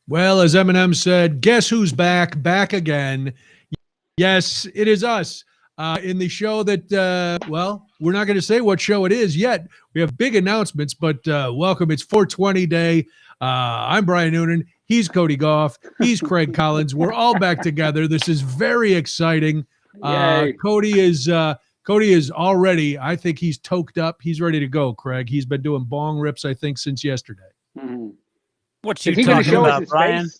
Well, as Eminem said, guess who's back? Back again. Yes, it is us. In the show that, we're not going to say what show it is yet. We have big announcements, but welcome. It's 420 day. I'm Brian Noonan. He's Cody Gough. He's Craig Collins. We're all back together. This is very exciting. Cody is already, I think he's toked up. He's ready to go, Craig. He's been doing bong rips, I think, since yesterday. Mm-hmm. What you talking about, Brian?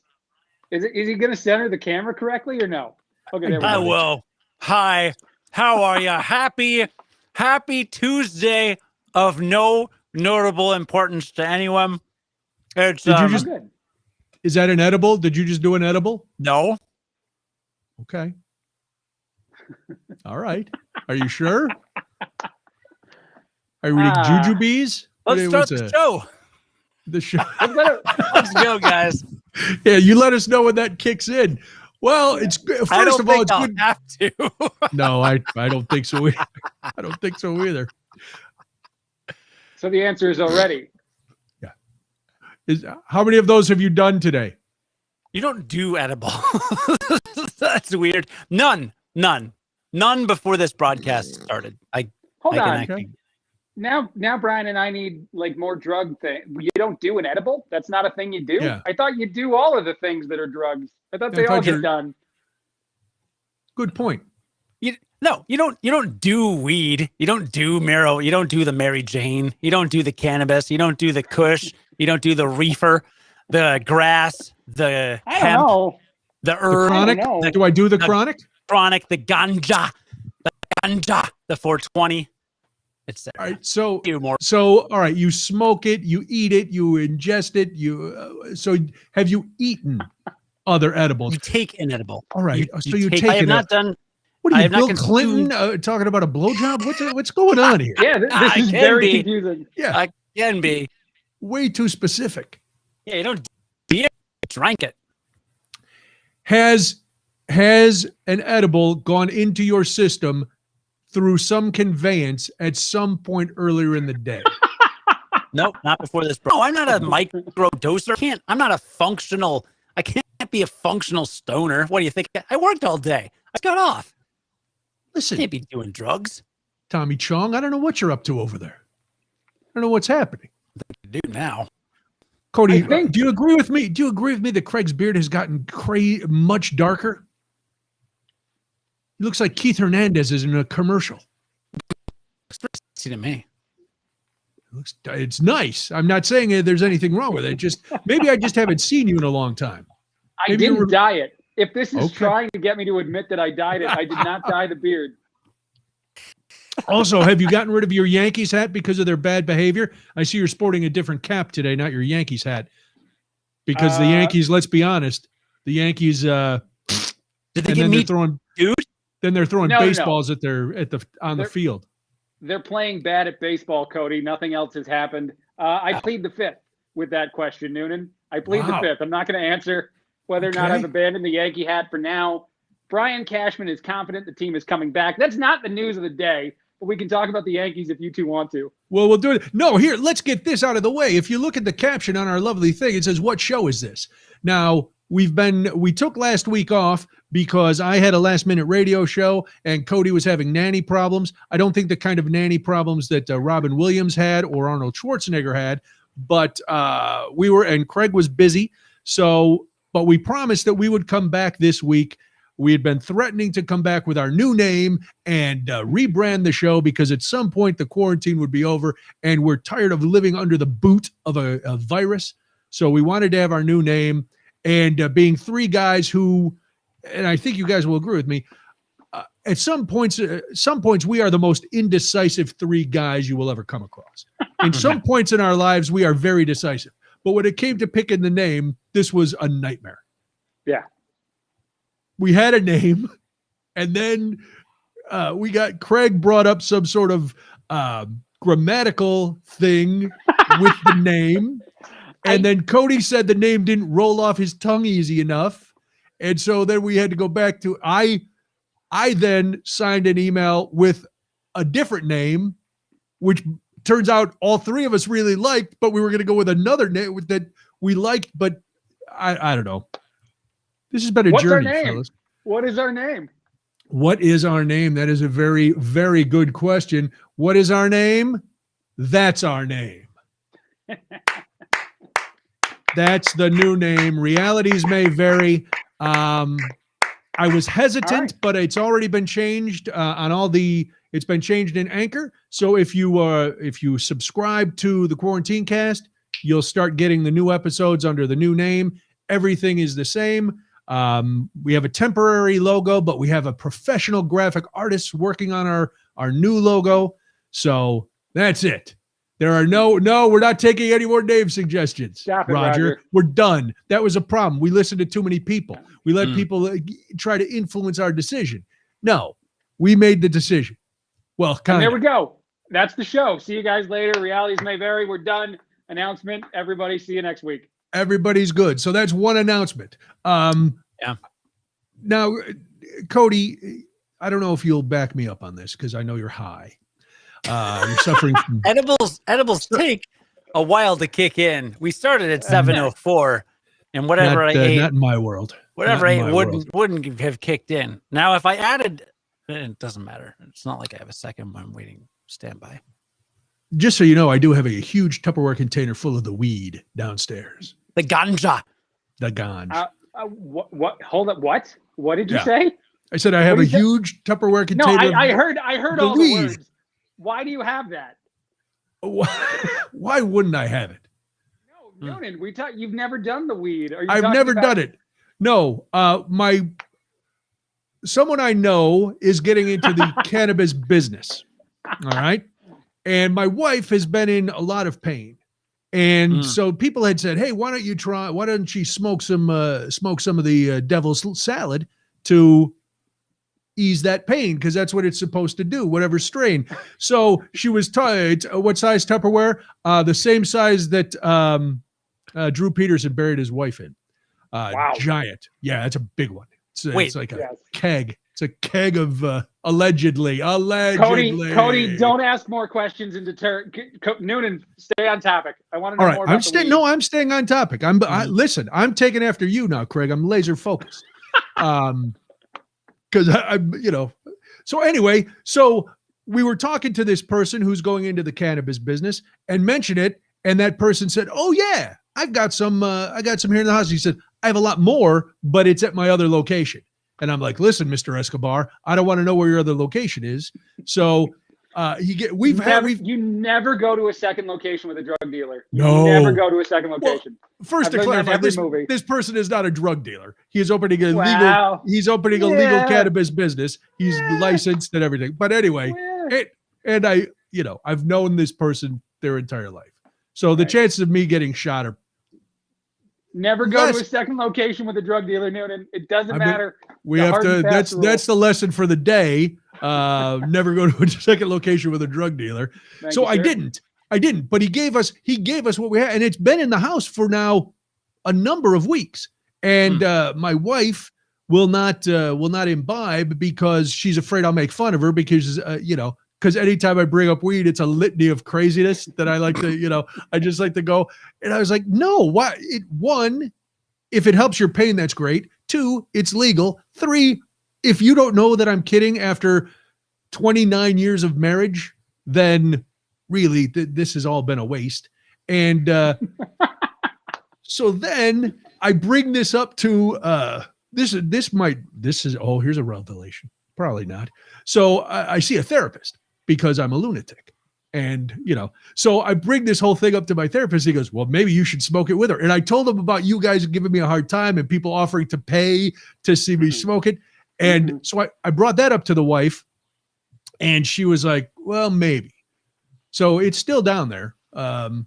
Is he going to center the camera correctly or no? Okay, there we go. I will. Hi, how are you? Happy Tuesday of no notable importance to anyone. It's good. Is that an edible? Did you just do an edible? No. Okay. All right. Are you sure? Are you reading jujubes? Let's start the show. The show. Let's go, guys. Yeah, you let us know when that kicks in. Well, it's first of all, it's good. Have to. No, I don't think so. I don't think so either. So the answer is already. Yeah. How many of those have you done today? You don't do edible. That's weird. None before this broadcast started. Hold on. Okay. Now, Brian and I need like more drug thing. You don't do an edible? That's not a thing you do? Yeah. I thought you do all of the things that are drugs. I thought they all get done. Good point. You don't do weed. You don't do marijuana. You don't do the Mary Jane. You don't do the cannabis. You don't do the Kush. You don't do the reefer, the grass, the hemp, the herb. The chronic? Do I do the chronic? Chronic, the ganja, the 420. It's all right. So all right. You smoke it, you eat it, you ingest it. So have you eaten other edibles? You take an edible. All right. You take. I have not done. What are you, Bill Clinton, talking about a blowjob? What's going on here? Yeah, this is very confusing. Yeah, I can be. Way too specific. Yeah, you don't beer, drank it. Has an edible gone into your system through some conveyance at some point earlier in the day? Nope, not before this. No, I'm not a micro doser. I can't be a functional stoner. What do you think? I worked all day. I got off. Listen, I can't be doing drugs. Tommy Chong, I don't know what you're up to over there. I don't know what's happening. I do now. Cody, do you agree with me? Do you agree with me that Craig's beard has gotten much darker? He looks like Keith Hernandez is in a commercial. See to me. It's nice. I'm not saying there's anything wrong with it. Maybe I just haven't seen you in a long time. I didn't dye it. If this is trying to get me to admit that I dyed it, I did not dye the beard. Also, have you gotten rid of your Yankees hat because of their bad behavior? I see you're sporting a different cap today, not your Yankees hat. Because the Yankees, let's be honest, the Yankees did they get me throwing Then they're throwing baseballs on the field. They're playing bad at baseball, Cody. Nothing else has happened. I plead the fifth with that question, Noonan. I plead the fifth. I'm not going to answer whether or not I've abandoned the Yankee hat for now. Brian Cashman is confident the team is coming back. That's not the news of the day, but we can talk about the Yankees if you two want to. Well, we'll do it. No, here, let's get this out of the way. If you look at the caption on our lovely thing, it says, "What show is this?" Now, we took last week off because I had a last-minute radio show and Cody was having nanny problems. I don't think the kind of nanny problems that Robin Williams had or Arnold Schwarzenegger had, but and Craig was busy. But we promised that we would come back this week. We had been threatening to come back with our new name and rebrand the show because at some point the quarantine would be over and we're tired of living under the boot of a virus. So we wanted to have our new name. And being three guys who, and I think you guys will agree with me, at some points we are the most indecisive three guys you will ever come across. In some points in our lives, we are very decisive. But when it came to picking the name, this was a nightmare. Yeah. We had a name, and then Craig brought up some sort of grammatical thing with the name. And then Cody said the name didn't roll off his tongue easy enough. And so then we had to go back to, I then signed an email with a different name, which turns out all three of us really liked, but we were going to go with another name that we liked, but I don't know. This has been a What's journey, our name? fellas. What is our name? What is our name? That is a very, very good question. What is our name? That's our name. That's the new name. Realities may vary. I was hesitant, but it's already been changed on all the. It's been changed in Anchor. So if you subscribe to the Quarantine Cast, you'll start getting the new episodes under the new name. Everything is the same. We have a temporary logo, but we have a professional graphic artist working on our new logo. So that's it. There are no, we're not taking any more name suggestions. Stop it, Roger. We're done. That was a problem. We listened to too many people. We let people try to influence our decision. No, we made the decision. Well, kind of. There we go. That's the show. See you guys later. Realities may vary. We're done. Announcement. Everybody, see you next week. Everybody's good. So that's one announcement. Yeah. Now, Cody, I don't know if you'll back me up on this because I know you're high. You're suffering from edibles take a while to kick in. We started at 7:04, and whatever I ate, not in my world. Whatever I ate wouldn't have kicked in. Now, if I added, it doesn't matter. It's not like I have a second one waiting standby. Just so you know, I do have a huge Tupperware container full of the weed downstairs. The ganja. The ganja. What? Hold up. What? What did you say? I said I have a huge Tupperware container. No, I heard all the words. Why do you have that? Why wouldn't I have it? No, Noonan, you've never done the weed. I've never done it. No, someone I know is getting into the cannabis business. All right. And my wife has been in a lot of pain. And so people had said, hey, why don't you smoke some of the devil's salad to ease that pain? Because that's what it's supposed to do, whatever strain. So she was tired. What size Tupperware? The same size that Drew Peterson buried his wife in. Wow. Giant. Yeah, it's a big one. It's like a keg. It's a keg of allegedly. Cody, don't ask more questions and deter. Noonan, stay on topic. I want to know more about I'm staying on topic. Listen, I'm taking after you now, Craig. I'm laser focused. Because so anyway, so we were talking to this person who's going into the cannabis business and mentioned it. And that person said, oh yeah, I got some here in the house. He said, I have a lot more, but it's at my other location. And I'm like, listen, Mr. Escobar, I don't want to know where your other location is. So you never go to a second location with a drug dealer. No. You never go to a second location. Well, first to clarify, this person is not a drug dealer. He is opening a legal cannabis business. He's licensed and everything. But anyway, I've known this person their entire life. So the chances of me getting shot are never go to a second location with a drug dealer, Noonan. It doesn't matter. We have to. That's the lesson for the day. Never go to a second location with a drug dealer. I didn't. But he gave us what we had, and it's been in the house for now a number of weeks. And my wife will not imbibe because she's afraid I'll make fun of her because because anytime I bring up weed, it's a litany of craziness that I like to, I just like to go. And I was like, no, why? One, if it helps your pain, that's great. Two, it's legal. Three, if you don't know that I'm kidding after 29 years of marriage, then really this has all been a waste. And so then I bring this up to here's a revelation. Probably not. So I see a therapist because I'm a lunatic. And, so I bring this whole thing up to my therapist. He goes, well, maybe you should smoke it with her. And I told him about you guys giving me a hard time and people offering to pay to see me smoke it. And so I brought that up to the wife and she was like, well, maybe. So it's still down there. And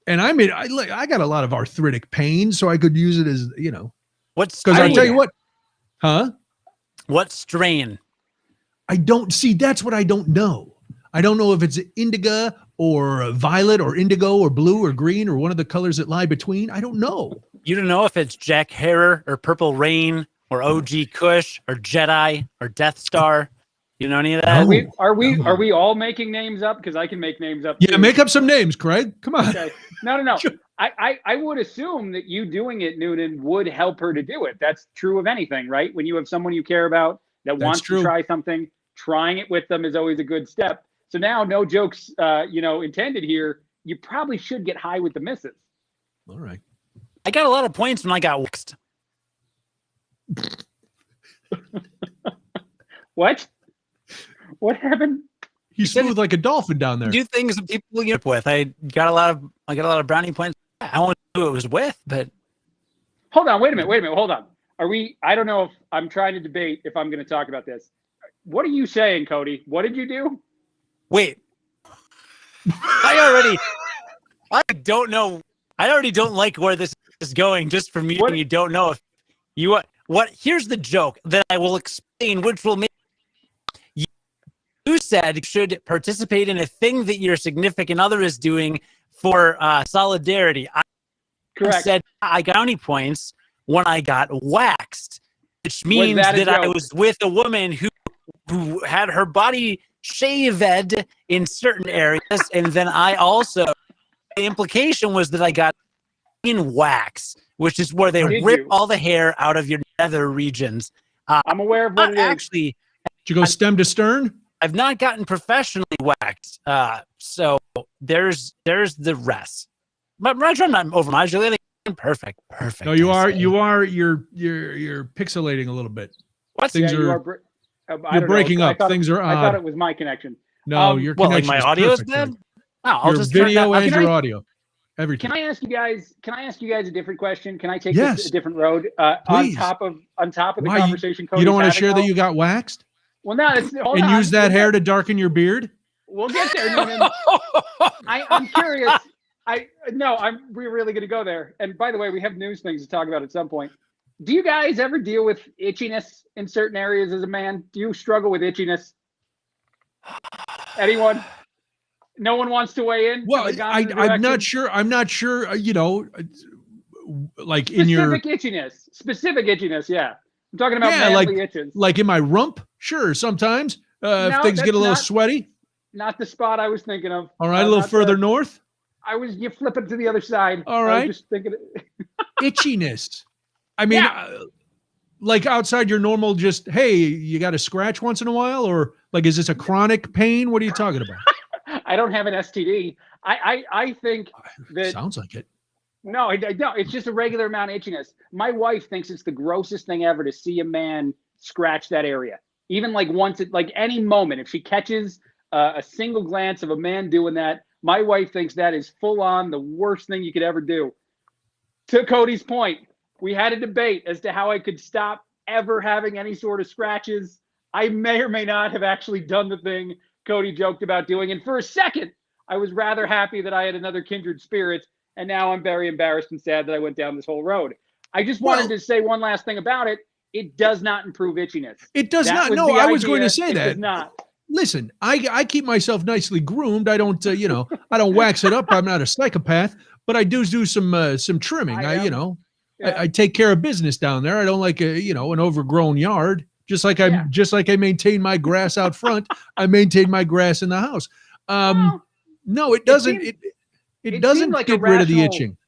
I got a lot of arthritic pain, so I could use it as, What's because I tell you what, what strain? That's what I don't know. I don't know if it's indica or violet or indigo or blue or green or one of the colors that lie between. I don't know. You don't know if it's Jack Herer or Purple Rain or OG Kush or Jedi or Death Star. You know any of that? Are we all making names up? Because I can make names up. Yeah, make up some names, Craig. Come on. Okay. No. I would assume that you doing it, Noonan, would help her to do it. That's true of anything, right? When you have someone you care about that wants to try something, trying it with them is always a good step. So now, no jokes, intended here. You probably should get high with the missus. All right. I got a lot of points when I got waxed. What? What happened? He's smooth like a dolphin down there. Do things that people get up with. I got a lot of brownie points. I won't know who it was with, but hold on, wait a minute, hold on. I don't know if I'm trying to debate if I'm going to talk about this. What are you saying, Cody? What did you do? Wait. I don't know. I already don't like where this is going just from you. You don't know if you what here's the joke that I will explain, which will make you said you should participate in a thing that your significant other is doing for solidarity. Correct. I said I got brownie points when I got waxed, which means that I was with a woman who had her body shaved in certain areas, and then I also, the implication was that I got in wax, which is where they rip all the hair out of your nether regions. I'm aware of what it is. Actually, did you go stem to stern? I've not gotten professionally waxed, so there's the rest. But Roger, I'm not over modulating. Perfect. No, you're pixelating a little bit. What? Things are you're breaking up. Things are odd. I thought it was my connection. No, your connection like my audio is bad. I'll just video and your audio. Everything. Can I ask you guys a different question? Can I take this a different road? On top of the conversation, Cody, you don't want to share that you got waxed? Well, no, use that hair to darken your beard? We'll get there, Noonan. I'm curious. We're really going to go there. And by the way, we have news things to talk about at some point. Do you guys ever deal with itchiness in certain areas as a man? Do you struggle with itchiness? Anyone? No one wants to weigh in? Well, I'm not sure. Like in your specific itchiness. Yeah. I'm talking about manly itches. Like in my rump. Sure. Sometimes things get a little sweaty. Not the spot I was thinking of. All right. A little further north. You flip it to the other side. All right. I was just thinking itchiness. I mean, like outside your normal, just, hey, you got a scratch once in a while, or like, is this a chronic pain? What are you talking about? I don't have an STD. I think that sounds like it. No, I don't. It's just a regular amount of itchiness. My wife thinks it's the grossest thing ever to see a man scratch that area. Even like any moment, if she catches a single glance of a man doing that, my wife thinks that is full on the worst thing you could ever do. To Cody's point, we had a debate as to how I could stop ever having any sort of scratches. I may or may not have actually done the thing Cody joked about doing. And for a second, I was rather happy that I had another kindred spirit. And now I'm very embarrassed and sad that I went down this whole road. I just wanted to say one last thing about it. It does not improve itchiness. It does not. No, I was going to say that. It does not. Listen, I keep myself nicely groomed. I don't, I don't wax it up. I'm not a psychopath, but I do some trimming. I take care of business down there. I don't like an overgrown yard. Just like I maintain my grass out front, I maintain my grass in the house. No, it doesn't. It doesn't like get rid of the itching.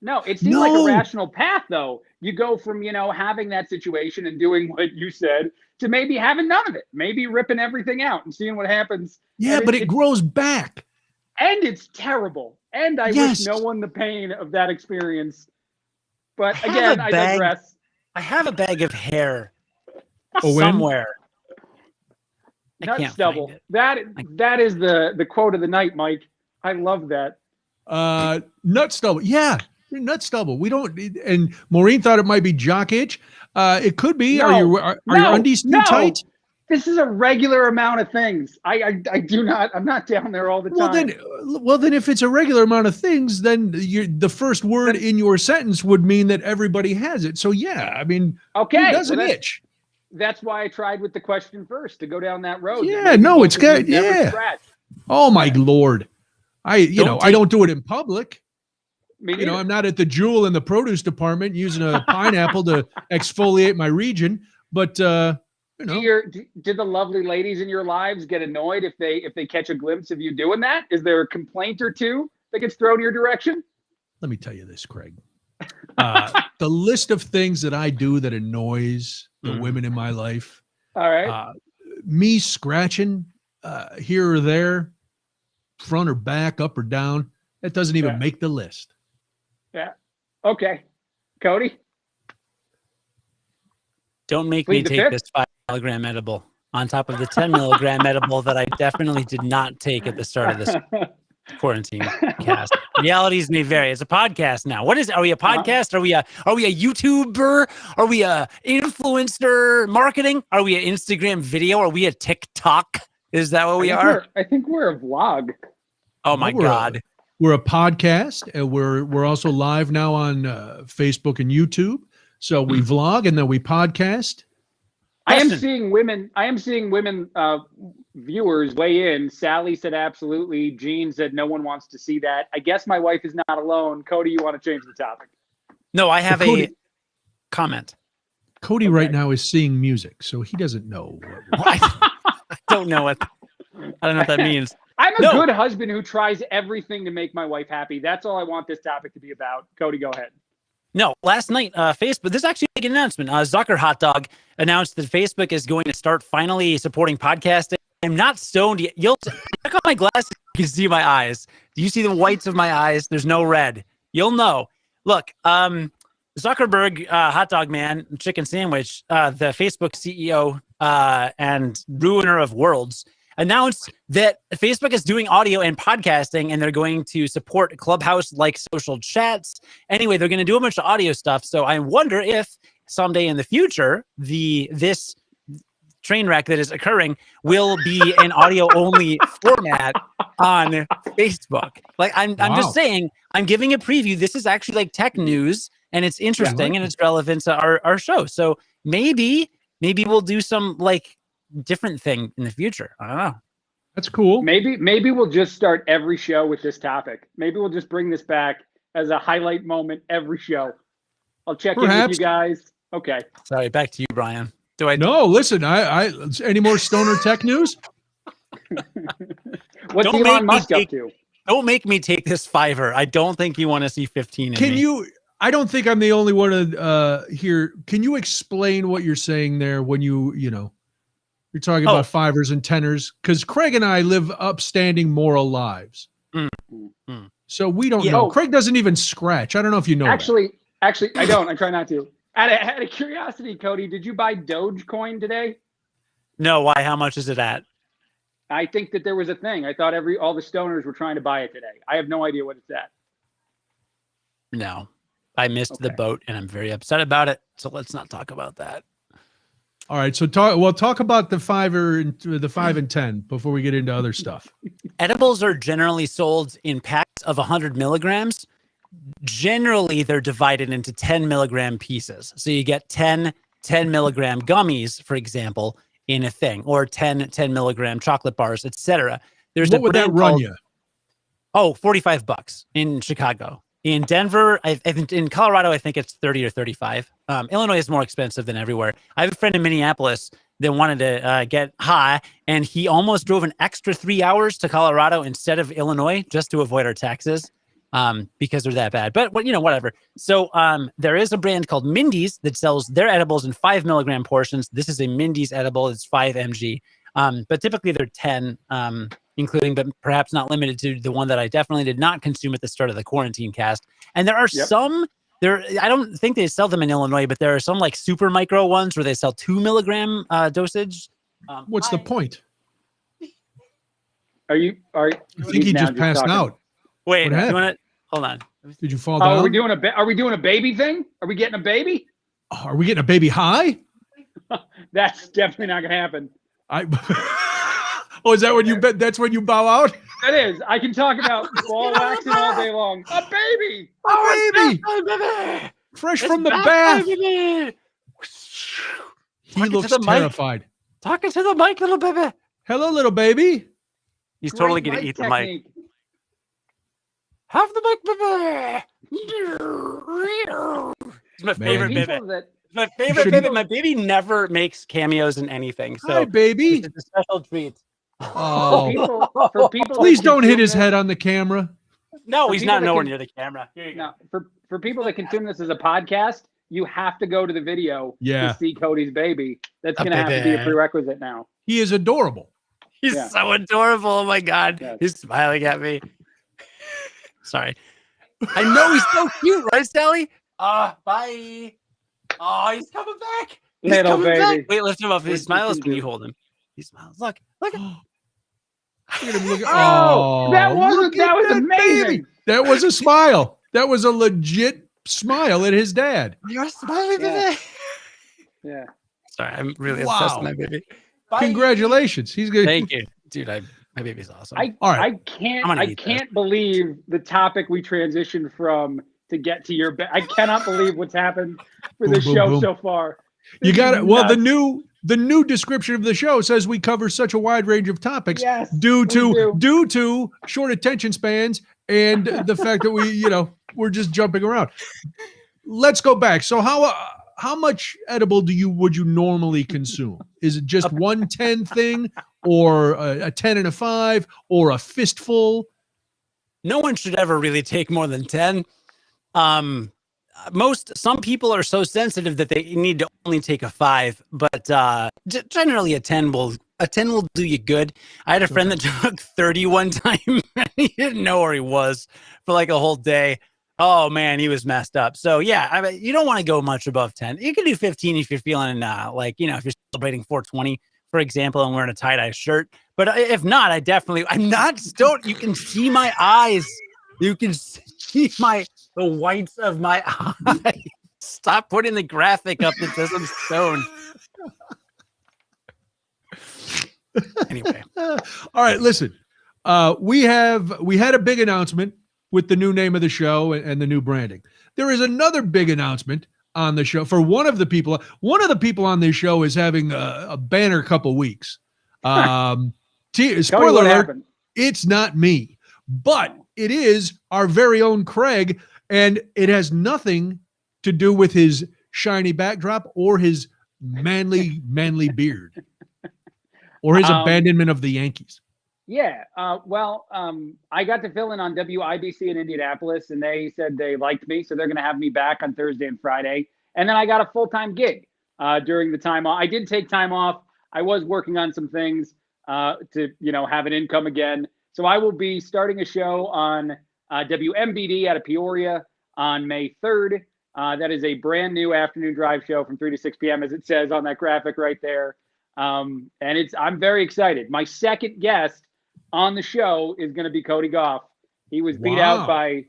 No, it seems like a rational path, though. You go from, having that situation and doing what you said to maybe having none of it, maybe ripping everything out and seeing what happens. Yeah, but it grows back. And it's terrible. And I wish no one the pain of that experience. But again, I digress. I have a bag of hair somewhere. Nut stubble. That is the quote of the night, Mike. I love that. Nut stubble. Yeah. Nut stubble. We don't. And Maureen thought it might be jock itch. It could be. Are your undies too tight? This is a regular amount of things. I do not. I'm not down there all the time. Well, then, if it's a regular amount of things, then the first word in your sentence would mean that everybody has it. So yeah, I mean, okay, who doesn't itch? That's why I tried with the question first to go down that road. Yeah, no, it's good. Yeah. Oh my Lord, I don't do it in public. I'm not at the Jewel in the produce department using a pineapple to exfoliate my region, but Do the lovely ladies in your lives get annoyed if they catch a glimpse of you doing that? Is there a complaint or two that gets thrown your direction? let me tell you this, Craig. The list of things that I do that annoys the women in my life. All right. Me scratching here or there, front or back, up or down, that doesn't even make the list. Yeah. Okay. Cody? Don't make me take this 5 milligram edible on top of the 10 milligram edible that I definitely did not take at the start of this quarantine cast. Realities may vary. It's a podcast now. What is? Are we a podcast? Are we a YouTuber? Are we a influencer marketing? Are we an Instagram video? Are we a TikTok? Is that what we are? I think we're a vlog. Oh my God. We're a podcast, and we're also live now on Facebook and YouTube. So we vlog and then we podcast. I am seeing women viewers weigh in. Sally said absolutely. Jean said no one wants to see that. I guess my wife is not alone. Cody, you want to change the topic? No, I have a comment. Cody right now is seeing music, so he doesn't know. I don't know what that means. I'm a good husband who tries everything to make my wife happy. That's all I want this topic to be about. Cody, go ahead. No, last night, Facebook, this is actually a big announcement. Zucker Hot Dog announced that Facebook is going to start finally supporting podcasting. I'm not stoned yet. You'll check out my glasses. You can see my eyes. Do you see the whites of my eyes? There's no red. You'll know. Look, Zuckerberg, Hot Dog Man, Chicken Sandwich, the Facebook CEO and ruiner of worlds, announced that Facebook is doing audio and podcasting, and they're going to support Clubhouse-like social chats. Anyway, they're going to do a bunch of audio stuff. So I wonder if someday in the future, this train wreck that is occurring will be an audio-only format on Facebook. Like I'm just saying, I'm giving a preview. This is actually like tech news, and it's interesting and it's relevant to our show. So maybe we'll do some like different thing in the future. I don't know. That's cool. Maybe we'll just start every show with this topic. Maybe we'll just bring this back as a highlight moment every show. I'll check in with you guys. Okay. Sorry, back to you, Brian. No, listen, I any more stoner tech news? What's Elon Musk up to? Don't make me take this $5. I don't think you want to see 15 in me. I don't think I'm the only one here. Can you explain what you're saying there when you're talking about $5s and $10s? Because Craig and I live upstanding moral lives. So we don't know. Craig doesn't even scratch. I don't know if you know. Actually, I don't. I try not to. Out of curiosity, Cody, did you buy Dogecoin today? No. Why? How much is it at? I think that there was a thing. I thought all the stoners were trying to buy it today. I have no idea what it's at. No. I missed the boat, and I'm very upset about it. So let's not talk about that. All right. So talk about the 5 and 10 before we get into other stuff. Edibles are generally sold in packs of 100 milligrams. Generally, they're divided into 10 milligram pieces. So you get 10 milligram gummies, for example, in a thing, or 10 milligram chocolate bars, etc. What would that run you? Oh, $45 in Chicago. In Denver, I think in Colorado, I think it's 30 or 35. Illinois is more expensive than everywhere. I have a friend in Minneapolis that wanted to get high, and he almost drove an extra 3 hours to Colorado instead of Illinois just to avoid our taxes because they're that bad. But whatever. So there is a brand called Mindy's that sells their edibles in 5 milligram portions. This is a Mindy's edible. It's 5 mg. But typically they're 10, including, but perhaps not limited to, the one that I definitely did not consume at the start of the quarantine cast. And there are some, I don't think they sell them in Illinois, but there are some like super micro ones where they sell 2 milligram dosage. What's the point? I think he just passed out. Wait, you want to hold on? Did you fall down? Are we doing a baby thing? Are we getting a baby? Are we getting a baby high? That's definitely not gonna happen. Is that when you bet? That's when you bow out? That is. I can talk about ball waxing all day long. A baby. A baby. Fresh from the bath. He looks terrified. Talking to the mic, little baby. Hello, little baby. He's totally going to eat the mic. Have the mic, baby. It's my favorite baby. My favorite baby. My baby never makes cameos in anything. So hi, baby. It's a special treat. Oh, for people please don't hit his head on the camera. No, For he's people not that nowhere can- near the camera. Here you go. No, for people that consume this as a podcast, you have to go to the video Yeah. to see Cody's baby. That's A going to have to be a baby. prerequisite now. He is adorable. He's Yeah. so adorable. Oh my God. Yes. He's smiling at me. Sorry. I know he's so cute, right, Sally? Bye. Oh, he's coming back. He's Little coming baby. back. Wait, lift him up. If he What'd you smiles, can do? you hold him? He smiles. Look. Look at him. Look at, Oh, that look at was that amazing. baby. That was a smile. That was a legit smile at his dad. You're smiling Yeah. today. Yeah. Sorry, I'm really obsessed Wow. with my baby. Bye. Congratulations. He's good. Thank you. Dude, my baby's awesome. I All right. I'm gonna I eat can't believe the topic we transitioned from to get to your I cannot believe what's happened for Boom, this boom, show boom. so far. You This got is it. Well, nuts. the new description of the show says we cover such a wide range of topics Yes, due we do. to short attention spans and the fact that we're just jumping around. Let's go back. So how much edible would you normally consume? Is it just 110 thing, or a 10 and a 5, or a fistful? No one should ever really take more than 10. Some people are so sensitive that they need to only take a 5, but generally a 10 will do you good. I had a friend that took 30 one time and he didn't know where he was for like a whole day. Oh man, he was messed up. So yeah, I mean, you don't want to go much above 10. You can do 15 if you're feeling if you're celebrating 420, for example, and wearing a tie-dye shirt. But if not, I'm not stoned. You can see my eyes. You can see the whites of my eyes. Stop putting the graphic up that says I'm stoned. Anyway. All right, listen. We had a big announcement with the new name of the show and the new branding. There is another big announcement on the show for one of the people. One of the people on this show is having a banner couple weeks. Spoiler Cody, what alert, happened? it's not me, but it is our very own Craig, and it has nothing to do with his shiny backdrop or his manly beard or his abandonment of the Yankees. Yeah. I got to fill in on WIBC in Indianapolis, and they said they liked me, so they're going to have me back on Thursday and Friday. And then I got a full-time gig during the time off. I did take time off. I was working on some things to have an income again. So I will be starting a show on WMBD out of Peoria on May 3rd. That is a brand new afternoon drive show from 3 to 6 p.m., as it says on that graphic right there. And I'm very excited. My second guest on the show is going to be Cody Gough. He was beat out by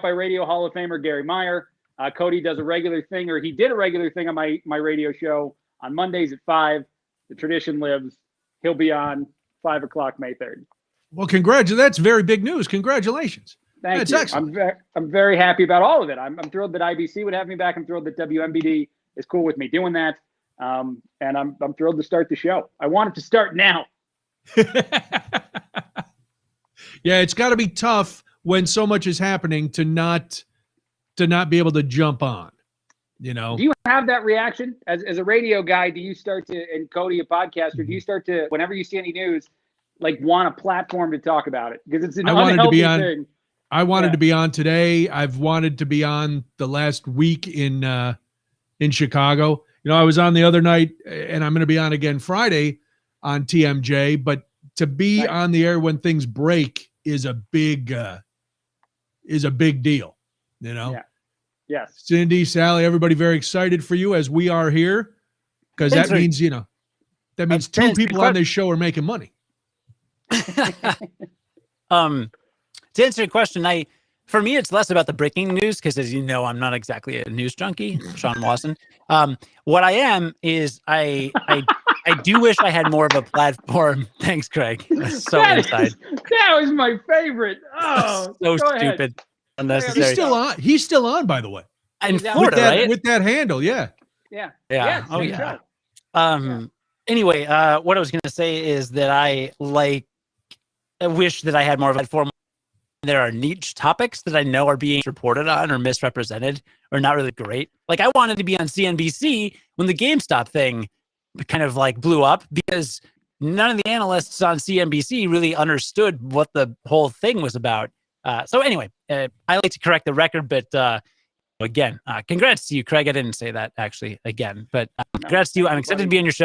Radio Hall of Famer Gary Meyer. Cody does a regular thing, or he did a regular thing on my radio show on Mondays at 5. The tradition lives. He'll be on 5 o'clock May 3rd. Well, congratulations. That's very big news. Congratulations. Thank That's you. excellent. I'm very happy about all of it. I'm thrilled that IBC would have me back. I'm thrilled that WMBD is cool with me doing that. And I'm thrilled to start the show. I want it to start now. Yeah, it's got to be tough when so much is happening to not be able to jump on. Do you have that reaction as a radio guy? Do you start to, and Cody, a podcaster, do you start to, whenever you see any news, like want a platform to talk about it? Because it's an unhealthy thing. I wanted to be on today. I've wanted to be on the last week in Chicago. I was on the other night, and I'm going to be on again Friday on TMJ. But to be on the air when things break is a big deal. Yeah. Yes. Cindy, Sally, everybody very excited for you, as we are here, because that means two people on this show are making money. To answer your question, for me, it's less about the breaking news because, as you know, I'm not exactly a news junkie, Sean Wasson. What I am is I do wish I had more of a platform. Thanks, Craig. That's so inside. That was my favorite. Oh, so go stupid. ahead. Unnecessary. He's still on, by the way. In Florida, right? With that handle, yeah. Yeah. Yeah. Oh, yeah. Anyway, what I was going to say is that I wish that I had more of a platform. There are niche topics that I know are being reported on or misrepresented or not really great. Like I wanted to be on CNBC when the GameStop thing kind of blew up because none of the analysts on CNBC really understood what the whole thing was about. So anyway, I like to correct the record, but again, congrats to you, Craig. I didn't say that actually again, but congrats to you. I'm excited to be on your show.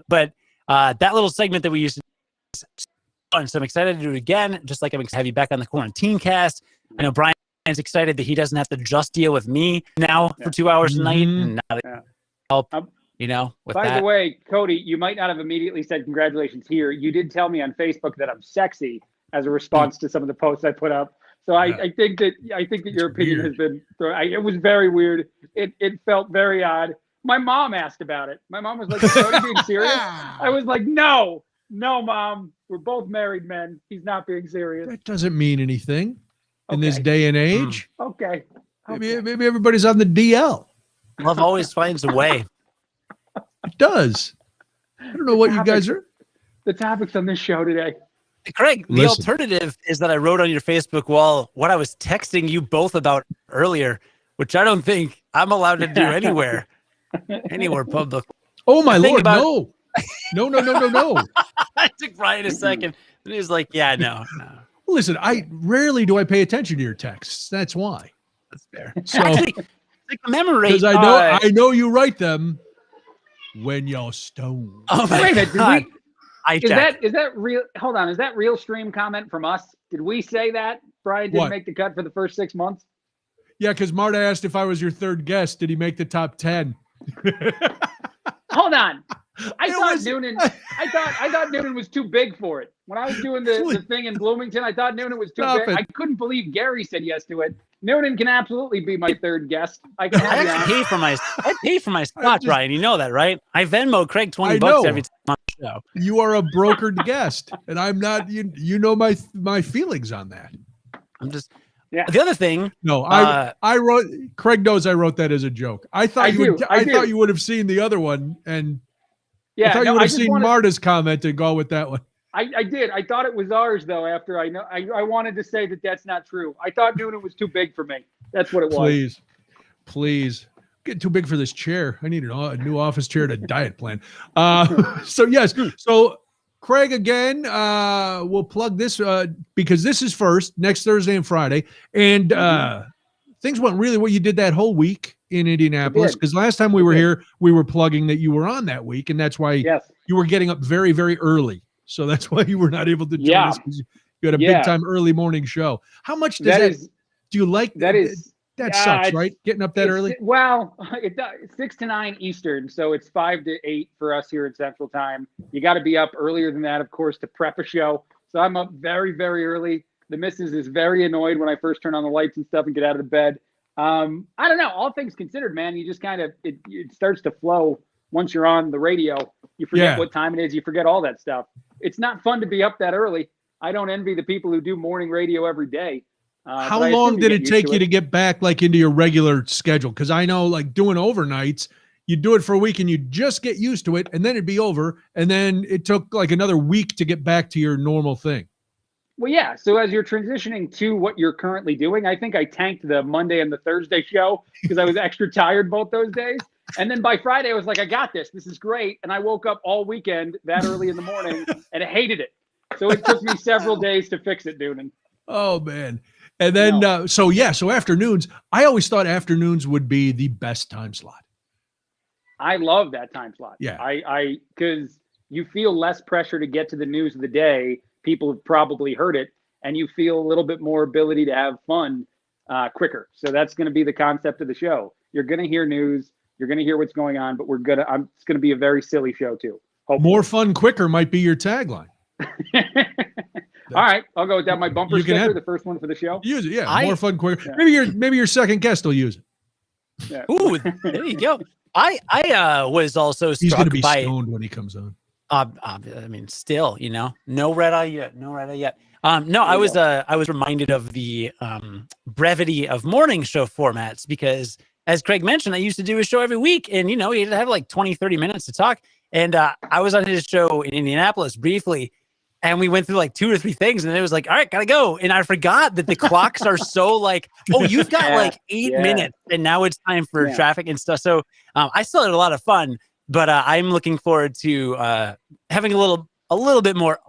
But that little segment that we used to do is fun, so I'm excited to do it again, just like I'm excited to have you back on the Quarantine Cast. I know Brian's excited that he doesn't have to just deal with me now for 2 hours a night, and now that help, with By that. the way, Cody, you might not have immediately said congratulations here. You did tell me on Facebook that I'm sexy as a response to some of the posts I put up. So I think that your opinion has been. It was very weird. It felt very odd. My mom asked about it. My mom was like, "Is Cody being serious?" I was like, "No, Mom. We're both married men. He's not being serious." That doesn't mean anything in this day and age. Okay. Maybe everybody's on the DL. Love always finds a way. It does. I don't know what you guys are. The topics on this show today. Craig, the alternative is that I wrote on your Facebook wall what I was texting you both about earlier, which I don't think I'm allowed to do anywhere public. Oh my Lord, no. No. It took Brian a second. And he was like, yeah, no. Listen, I rarely do I pay attention to your texts. That's why. That's fair. So, actually, commemorate. Because I know you write them when you're stoned. Oh my Wait a God. minute, is that real? Hold on, is that real stream comment from us? Did we say that Brian didn't make the cut for the first 6 months? Yeah, because Marta asked if I was your third guest. Did he make the top 10? Hold on. I thought Noonan was too big for it. When I was doing the thing in Bloomington, I thought Noonan was too big. I couldn't believe Gary said yes to it. Noonan can absolutely be my third guest. I pay for my spot, Brian. You know that, right? I Venmo Craig $20 every time on the show. You are a brokered guest, and I'm not. You know my feelings on that. I'm just. Yeah. The other thing. No, I wrote. Craig knows I wrote that as a joke. I thought you would have seen the other one, and I thought you would have seen Marta's comment and go with that one. I did. I thought it was ours though. After I wanted to say that that's not true. I thought Noonan was too big for me. That's what it was. Please. Getting too big for this chair. I need a new office chair and a diet plan. So yes. So Craig, again, we'll plug this because this is first next Thursday and Friday, and things went really well. You did that whole week in Indianapolis because last time we were here, we were plugging that you were on that week, and that's why you were getting up very, very early. So that's why you were not able to join us because you had a big time early morning show. How much does that do you like? That sucks, right? Getting up that early? Well, it's 6 to 9 Eastern, so it's 5 to 8 for us here at Central Time. You got to be up earlier than that, of course, to prep a show. So I'm up very, very early. The missus is very annoyed when I first turn on the lights and stuff and get out of the bed. I don't know. All things considered, man, you just kind of it starts to flow once you're on the radio. You forget what time it is. You forget all that stuff. It's not fun to be up that early. I don't envy the people who do morning radio every day. How long did it take you to get back like into your regular schedule? Because I know like doing overnights, you do it for a week and you just get used to it and then it'd be over. And then it took like another week to get back to your normal thing. Well, yeah. So as you're transitioning to what you're currently doing, I think I tanked the Monday and the Thursday show because I was extra tired both those days. And then by Friday, I was like, I got this. This is great. And I woke up all weekend that early in the morning and I hated it. So it took me several days to fix it, Noonan. Oh, man. And then, so afternoons, I always thought afternoons would be the best time slot. I love that time slot. Yeah. Because you feel less pressure to get to the news of the day. People have probably heard it, and you feel a little bit more ability to have fun quicker. So that's going to be the concept of the show. You're going to hear news. You're going to hear what's going on, but it's going to be a very silly show too. Hopefully. More fun quicker might be your tagline. All right, I'll go with that. My bumper sticker, the first one for the show. Use it, more fun, quicker. Yeah. Maybe your second guest will use it. Yeah. Ooh, there you go. I was also struck He's going to be by stoned when he comes on. I mean, still, no red eye yet. No, I was reminded of the brevity of morning show formats because, as Craig mentioned, I used to do a show every week, and you had to have like 20, 30 minutes to talk. And I was on his show in Indianapolis briefly. And we went through like 2 or 3 things, and then it was like, all right, gotta go. And I forgot that the clocks are so like, oh, you've got like 8 minutes, and now it's time for traffic and stuff. So I still had a lot of fun, but I'm looking forward to having a little bit more,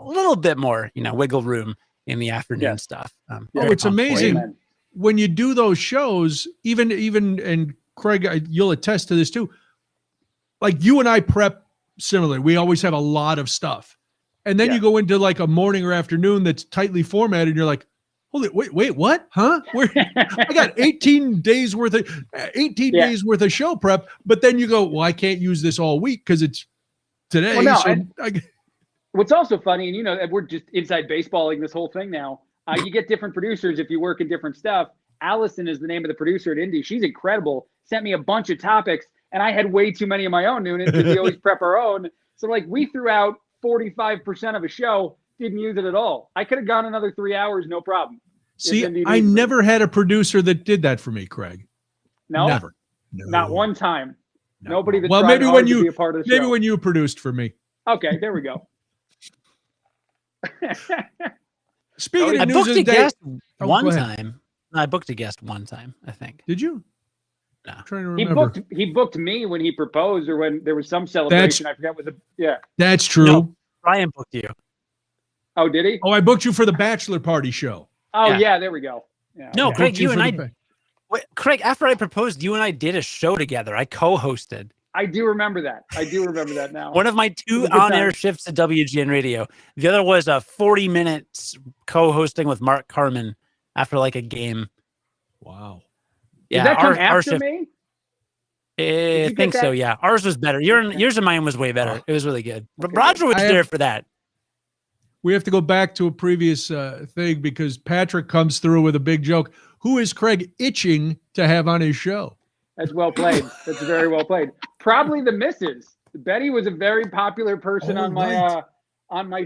wiggle room in the afternoon stuff. Oh, it's amazing when you do those shows. Even and Craig, you'll attest to this too. Like you and I prep similarly. We always have a lot of stuff, and then you go into like a morning or afternoon that's tightly formatted, and you're like, "Holy wait, what? Huh? I got 18 days worth of show prep." But then you go, "Well, I can't use this all week because it's today." Well, no, what's also funny, and we're just inside baseballing this whole thing now. You get different producers if you work in different stuff. Allison is the name of the producer at Indy. She's incredible. Sent me a bunch of topics, and I had way too many of my own, Noonan, because we always prep our own. So, like, we threw out 45% of a show, didn't use it at all. I could have gone another 3 hours, no problem. See, I never had a producer that did that for me, Craig. No, never. No. Not one time. No. Nobody that maybe when to be a part of the show. Maybe when you produced for me. Okay, there we go. Speaking of I news booked of a the day, guest one time. I booked a guest one time, I think. Did you? No. I'm trying to remember. He booked me when he proposed, or when there was some celebration. I forgot what That's true. No, Brian booked you. Oh, did he? Oh, I booked you for the bachelor party show. Oh, yeah, there we go. Yeah. No, Craig, you and I. Craig, after I proposed, you and I did a show together. I co-hosted. I do remember that. Now. One of my 2 on-air shifts at WGN Radio. The other was a 40 minutes co-hosting with Mark Carmen after like a game. Wow. Yeah, did that come after me? I think so. Yeah, ours was better. Yours and mine was way better. It was really good. But Roger was there for that. We have to go back to a previous thing because Patrick comes through with a big joke. Who is Craig itching to have on his show? That's well played. That's very well played. Probably the missus. Betty was a very popular person on my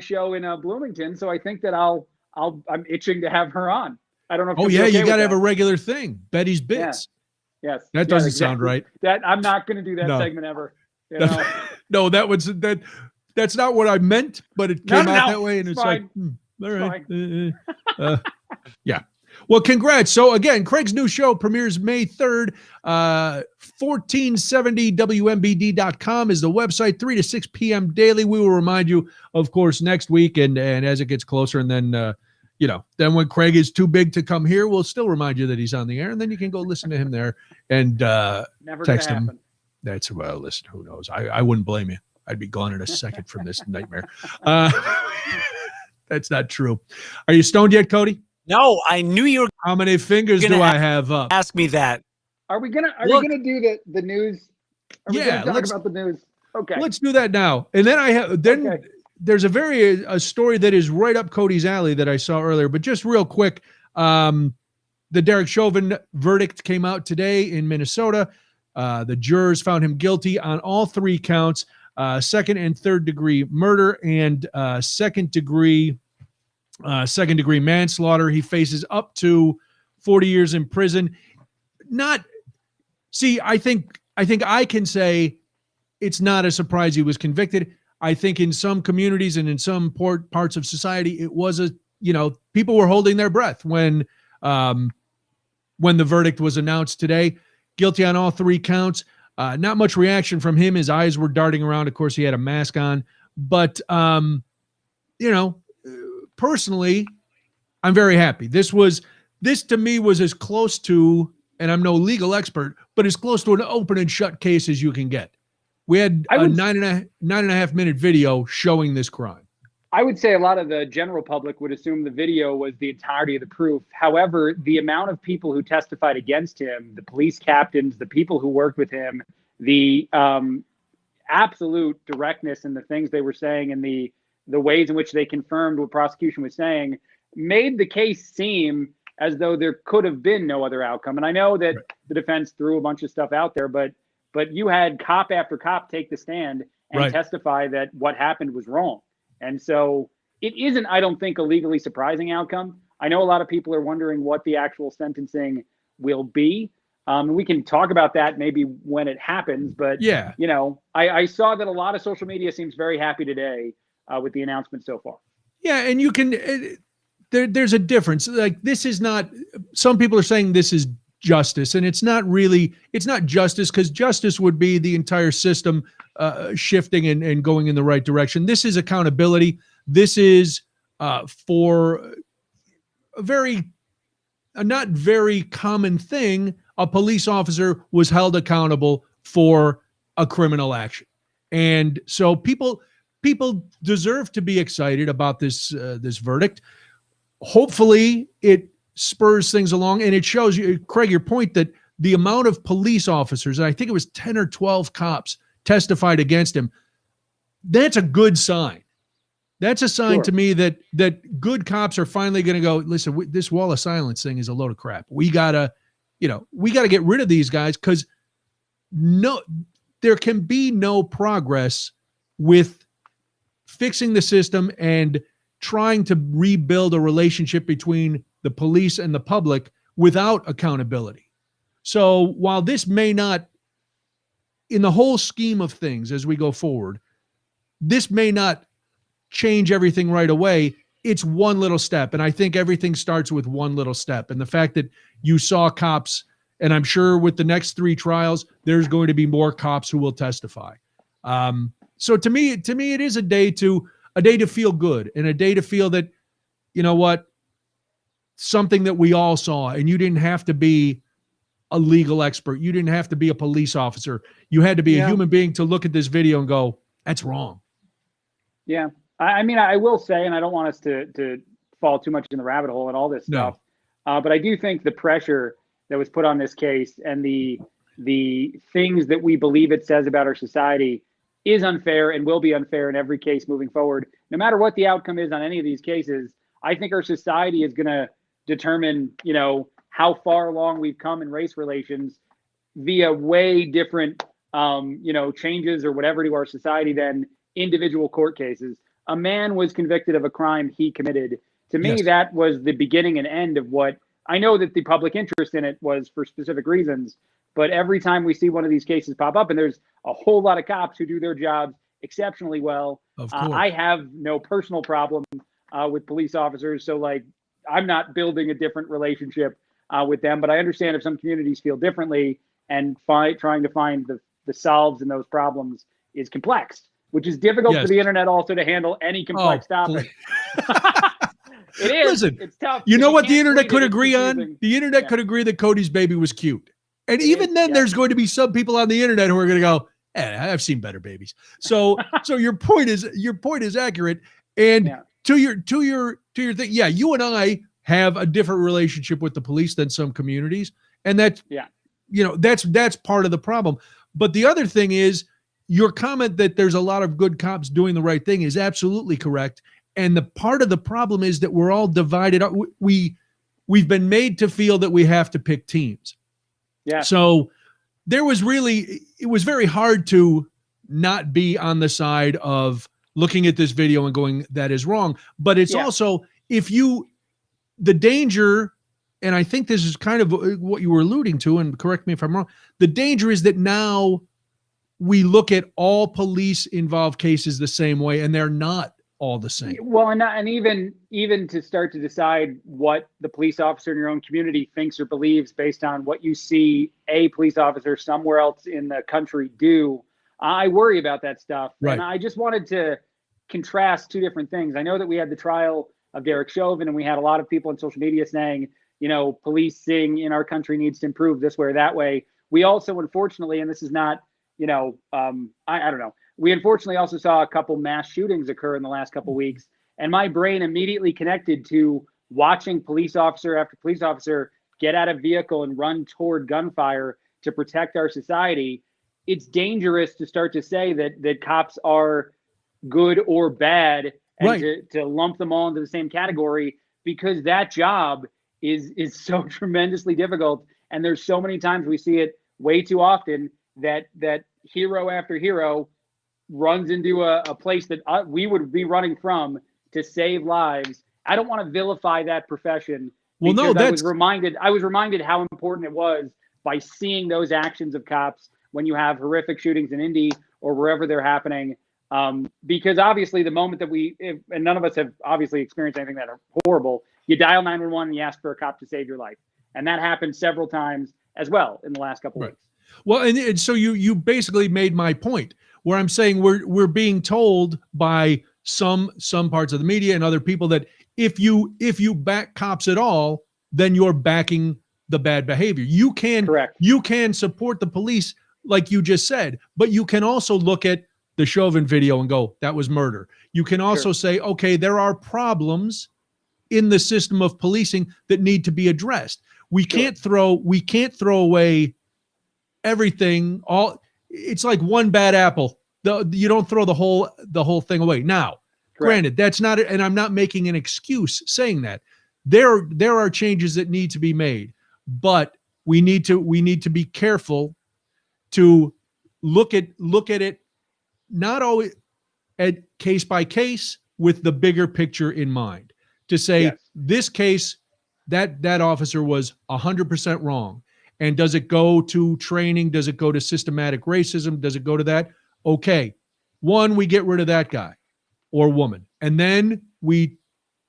show in Bloomington, so I think that I'm itching to have her on. I don't know. If you got to have a regular thing. Betty's Bits. Yeah. Yes. That doesn't sound right. I'm not going to do that segment ever. No, that's not what I meant, but it came out that way, and it's like, all right. Yeah. Well, congrats. So again, Craig's new show premieres May 3rd. 1470WMBD.com is the website, 3 to 6 p.m. daily. We will remind you, of course, next week and as it gets closer. And then, then when Craig is too big to come here, we'll still remind you that he's on the air. And then you can go listen to him there and text him. That's, well, listen, who knows? I wouldn't blame you. I'd be gone in a second from this nightmare. That's not true. Are you stoned yet, Cody? No, I knew you were. How many fingers do I have up? Ask me that. Are we gonna do the news? Are we gonna talk about the news? Okay. Let's do that now. And then there's a story that is right up Cody's alley that I saw earlier. But just real quick, the Derek Chauvin verdict came out today in Minnesota. The jurors found him guilty on all 3 counts: second and third degree murder and second degree manslaughter. He faces up to 40 years in prison. I think I can say it's not a surprise he was convicted. I think in some communities and in some parts of society, it was people were holding their breath when the verdict was announced today. Guilty on all 3 counts. Not much reaction from him. His eyes were darting around. Of course, he had a mask on, but personally, I'm very happy. This to me was as close to, and I'm no legal expert, but as close to an open and shut case as you can get. We had a 9.5 minute video showing this crime. I would say a lot of the general public would assume the video was the entirety of the proof. However, the amount of people who testified against him, the police captains, the people who worked with him, the absolute directness in the things they were saying and the ways in which they confirmed what prosecution was saying made the case seem as though there could have been no other outcome. And I know that the defense threw a bunch of stuff out there, but you had cop after cop take the stand and testify that what happened was wrong. And so it isn't, I don't think, a legally surprising outcome. I know a lot of people are wondering what the actual sentencing will be. We can talk about that maybe when it happens, but I saw that a lot of social media seems very happy today with the announcement so far. Yeah, and you can there's a difference. Like, this is not, some people are saying this is justice, and it's not justice, because justice would be the entire system shifting and going in the right direction. This is accountability. This is for a not very common thing, a police officer was held accountable for a criminal action. And so people deserve to be excited about this verdict. Hopefully it spurs things along, and it shows you, Craig, your point that the amount of police officers, and I think it was 10 or 12 cops testified against him. That's a good sign. That's a sign to me that good cops are finally going to go, listen, this wall of silence thing is a load of crap. We gotta get rid of these guys, because there can be no progress with fixing the system and trying to rebuild a relationship between the police and the public without accountability. So while this may not, in the whole scheme of things as we go forward, this may not change everything right away, it's one little step. And I think everything starts with one little step. And the fact that you saw cops, and I'm sure with the next 3 trials, there's going to be more cops who will testify. So to me, it is a day to feel good, and a day to feel that, you know what, something that we all saw, and you didn't have to be a legal expert. You didn't have to be a police officer. You had to be a human being to look at this video and go, that's wrong. Yeah. I mean, I will say, and I don't want us to fall too much in the rabbit hole and all this stuff, but I do think the pressure that was put on this case and the things that we believe it says about our society is unfair and will be unfair in every case moving forward. No matter what the outcome is on any of these cases, I think our society is going to determine, how far along we've come in race relations via way different, changes or whatever to our society than individual court cases. A man was convicted of a crime he committed. To me, that was the beginning and end of what I know that the public interest in it was for specific reasons. But every time we see one of these cases pop up, and there's a whole lot of cops who do their jobs exceptionally well, I have no personal problem with police officers. So, I'm not building a different relationship with them. But I understand if some communities feel differently, and trying to find the solves in those problems is complex, which is difficult for the internet also to handle any complex topic. It is. Listen, it's tough. You know what the internet could agree on? The internet could agree that Cody's baby was cute. And even then, there's going to be some people on the internet who are going to go, I've seen better babies. So your point is accurate. And to your thing, you and I have a different relationship with the police than some communities. And that's part of the problem. But the other thing is, your comment that there's a lot of good cops doing the right thing is absolutely correct. And the part of the problem is that we're all divided up. We've been made to feel that we have to pick teams. Yeah. So it was very hard to not be on the side of looking at this video and going, that is wrong. But it's also, the danger, and I think this is kind of what you were alluding to, and correct me if I'm wrong, the danger is that now we look at all police involved cases the same way, and they're not all the same. Well, and even to start to decide what the police officer in your own community thinks or believes based on what you see a police officer somewhere else in the country do, I worry about that stuff. Right. And I just wanted to contrast 2 different things. I know that we had the trial of Derek Chauvin, and we had a lot of people on social media saying, policing in our country needs to improve this way or that way. We also, unfortunately, and this is not, I don't know. We unfortunately also saw a couple mass shootings occur in the last couple weeks, and my brain immediately connected to watching police officer after police officer get out of vehicle and run toward gunfire to protect our society. It's dangerous to start to say that cops are good or bad, and to lump them all into the same category, because that job is so tremendously difficult. And there's so many times we see it way too often that hero after hero runs into a place that we would be running from to save lives. I don't want to vilify that profession. Well, no, I was reminded how important it was by seeing those actions of cops when you have horrific shootings in Indy or wherever they're happening. Because obviously the moment that and none of us have obviously experienced anything that are horrible, you dial 911 and you ask for a cop to save your life. And that happened several times as well in the last couple of weeks. Well, and so you basically made my point, where I'm saying we're being told by some parts of the media and other people that if you back cops at all, then you're backing the bad behavior. You can support the police, like you just said, but you can also look at the Chauvin video and go, that was murder. You can also say, okay, there are problems in the system of policing that need to be addressed. We can't throw away everything. It's like one bad apple. You don't throw the whole thing away. Now, granted, that's not it, and I'm not making an excuse saying that. There are changes that need to be made, but we need to be careful to look at it not always at case by case with the bigger picture in mind. To say this case, that officer was 100% wrong. And does it go to training? Does it go to systematic racism? Does it go to that? Okay. One, we get rid of that guy or woman. And then we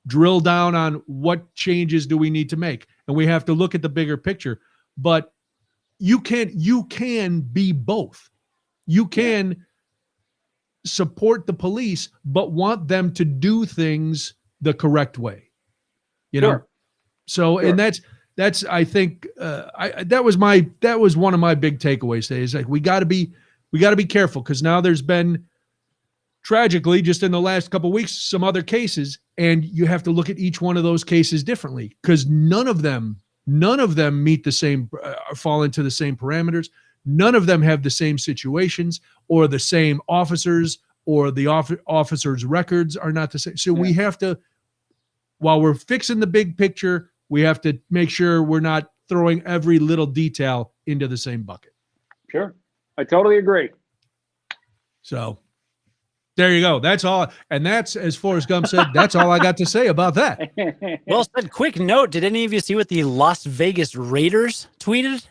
drill down on what changes do we need to make. And we have to look at the bigger picture. But you can be both. You can support the police, but want them to do things the correct way. You know? So, and that's I think that was one of my big takeaways today. Is like we got to be careful, because now there's been, tragically, just in the last couple of weeks, some other cases, and you have to look at each one of those cases differently, because none of them meet the same, fall into the same parameters. None of them have the same situations or the same officers, or the officers' records are not the same. So we have to, while we're fixing the big picture, we have to make sure we're not throwing every little detail into the same bucket. Sure. I totally agree. So there you go. That's all. And that's, as Forrest Gump said, that's all I got to say about that. Well said. Quick note. Did any of you see what the Las Vegas Raiders tweeted?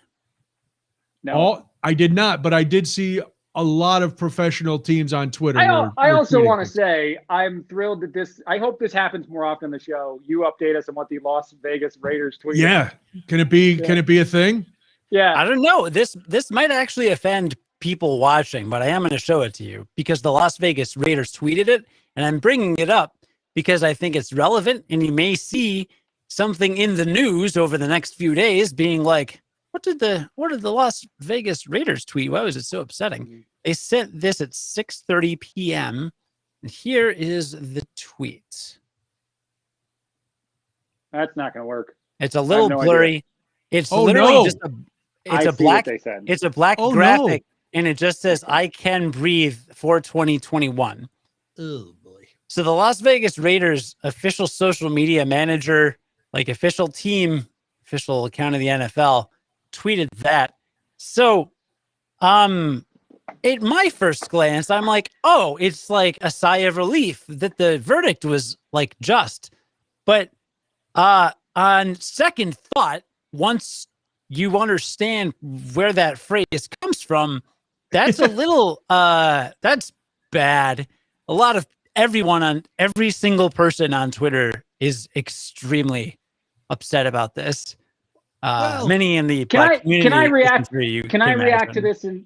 No. I did not, but I did see a lot of professional teams on Twitter. I also want to say I'm thrilled that I hope this happens more often on the show. You update us on what the Las Vegas Raiders tweeted. Yeah. Can it be a thing? Yeah. I don't know. This might actually offend people watching, but I am going to show it to you, because the Las Vegas Raiders tweeted it, and I'm bringing it up because I think it's relevant, and you may see something in the news over the next few days being like, what did the Las Vegas Raiders tweet? Why was it so upsetting? They sent this at 6:30 p.m. And here is the tweet. That's not going to work. It's a little blurry. Idea. It's just a black graphic, and it just says, I can breathe for 2021. Oh boy. So the Las Vegas Raiders official social media manager, like official team, official account of the NFL, tweeted that. So, at my first glance, I'm like, oh, it's like a sigh of relief that the verdict was like just. But on second thought, once you understand where that phrase comes from, that's a little that's bad. A lot of every single person on Twitter is extremely upset about this. Many in the black community. Can I react to this in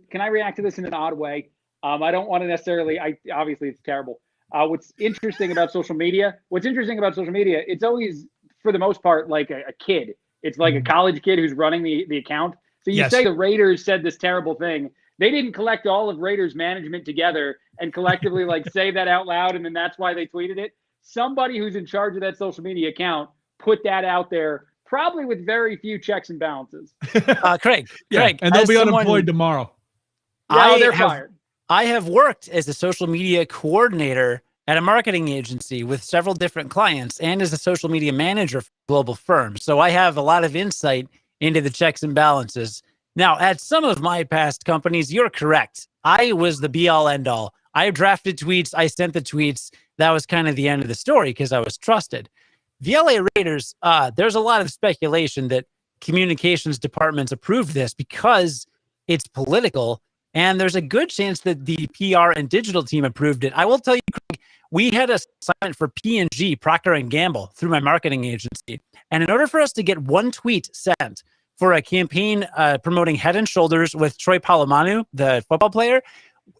an odd way? I don't want to necessarily. Obviously it's terrible. What's interesting about social media? It's always, for the most part, like a kid. It's like a college kid who's running the account. So you say the Raiders said this terrible thing. They didn't collect all of Raiders management together and collectively like say that out loud, and then that's why they tweeted it. Somebody who's in charge of that social media account put that out there, probably with very few checks and balances. Craig, and they'll be unemployed tomorrow. Yeah, they're fired. I have worked as a social media coordinator at a marketing agency with several different clients, and as a social media manager for global firms. So I have a lot of insight into the checks and balances. Now, at some of my past companies, you're correct. I was the be-all, end-all. I drafted tweets. I sent the tweets. That was kind of the end of the story because I was trusted. The LA Raiders, there's a lot of speculation that communications departments approved this because it's political, and there's a good chance that the PR and digital team approved it. I will tell you, Craig, we had a assignment for P&G, Procter & Gamble, through my marketing agency. And in order for us to get one tweet sent for a campaign promoting Head and Shoulders with Troy Polamalu, the football player,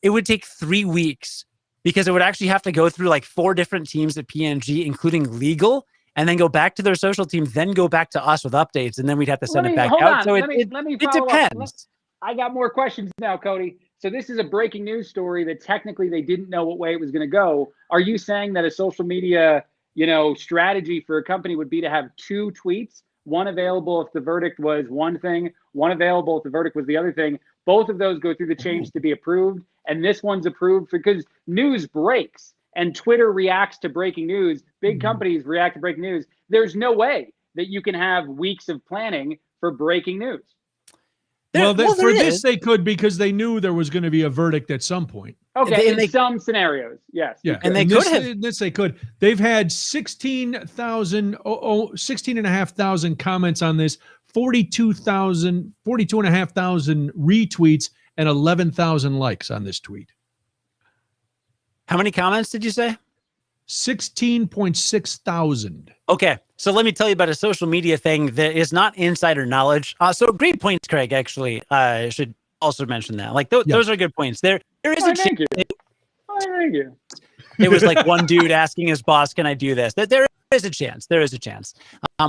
it would take 3 weeks because it would actually have to go through like 4 different teams at P&G, including legal. and then go back to their social team, then go back to us with updates, and then we'd have to send it back hold out. on. So Let me it follow up. depends. I got more questions now, Cody. So this is a breaking news story that technically they didn't know what way it was going to go. Are you saying that a social media, strategy for a company would be to have 2 tweets, one available if the verdict was one thing, one available if the verdict was the other thing? Both of those go through the chains to be approved, and this one's approved because news breaks and Twitter reacts to breaking news. Big companies react to breaking news. There's no way that you can have weeks of planning for breaking news. For this they could, because they knew there was going to be a verdict at some point. Okay, in some scenarios, yes. Yeah, and they could have. This they could. They've had 16,500 comments on this, 42,500 retweets, and 11,000 likes on this tweet. How many comments did you say? 16.6 thousand. Okay, so let me tell you about a social media thing that is not insider knowledge. So great points, Craig. Actually, I should also mention that. Like those are good points. There is a chance. Thank you. It was like one dude asking his boss, "Can I do this?" There is a chance. There is a chance.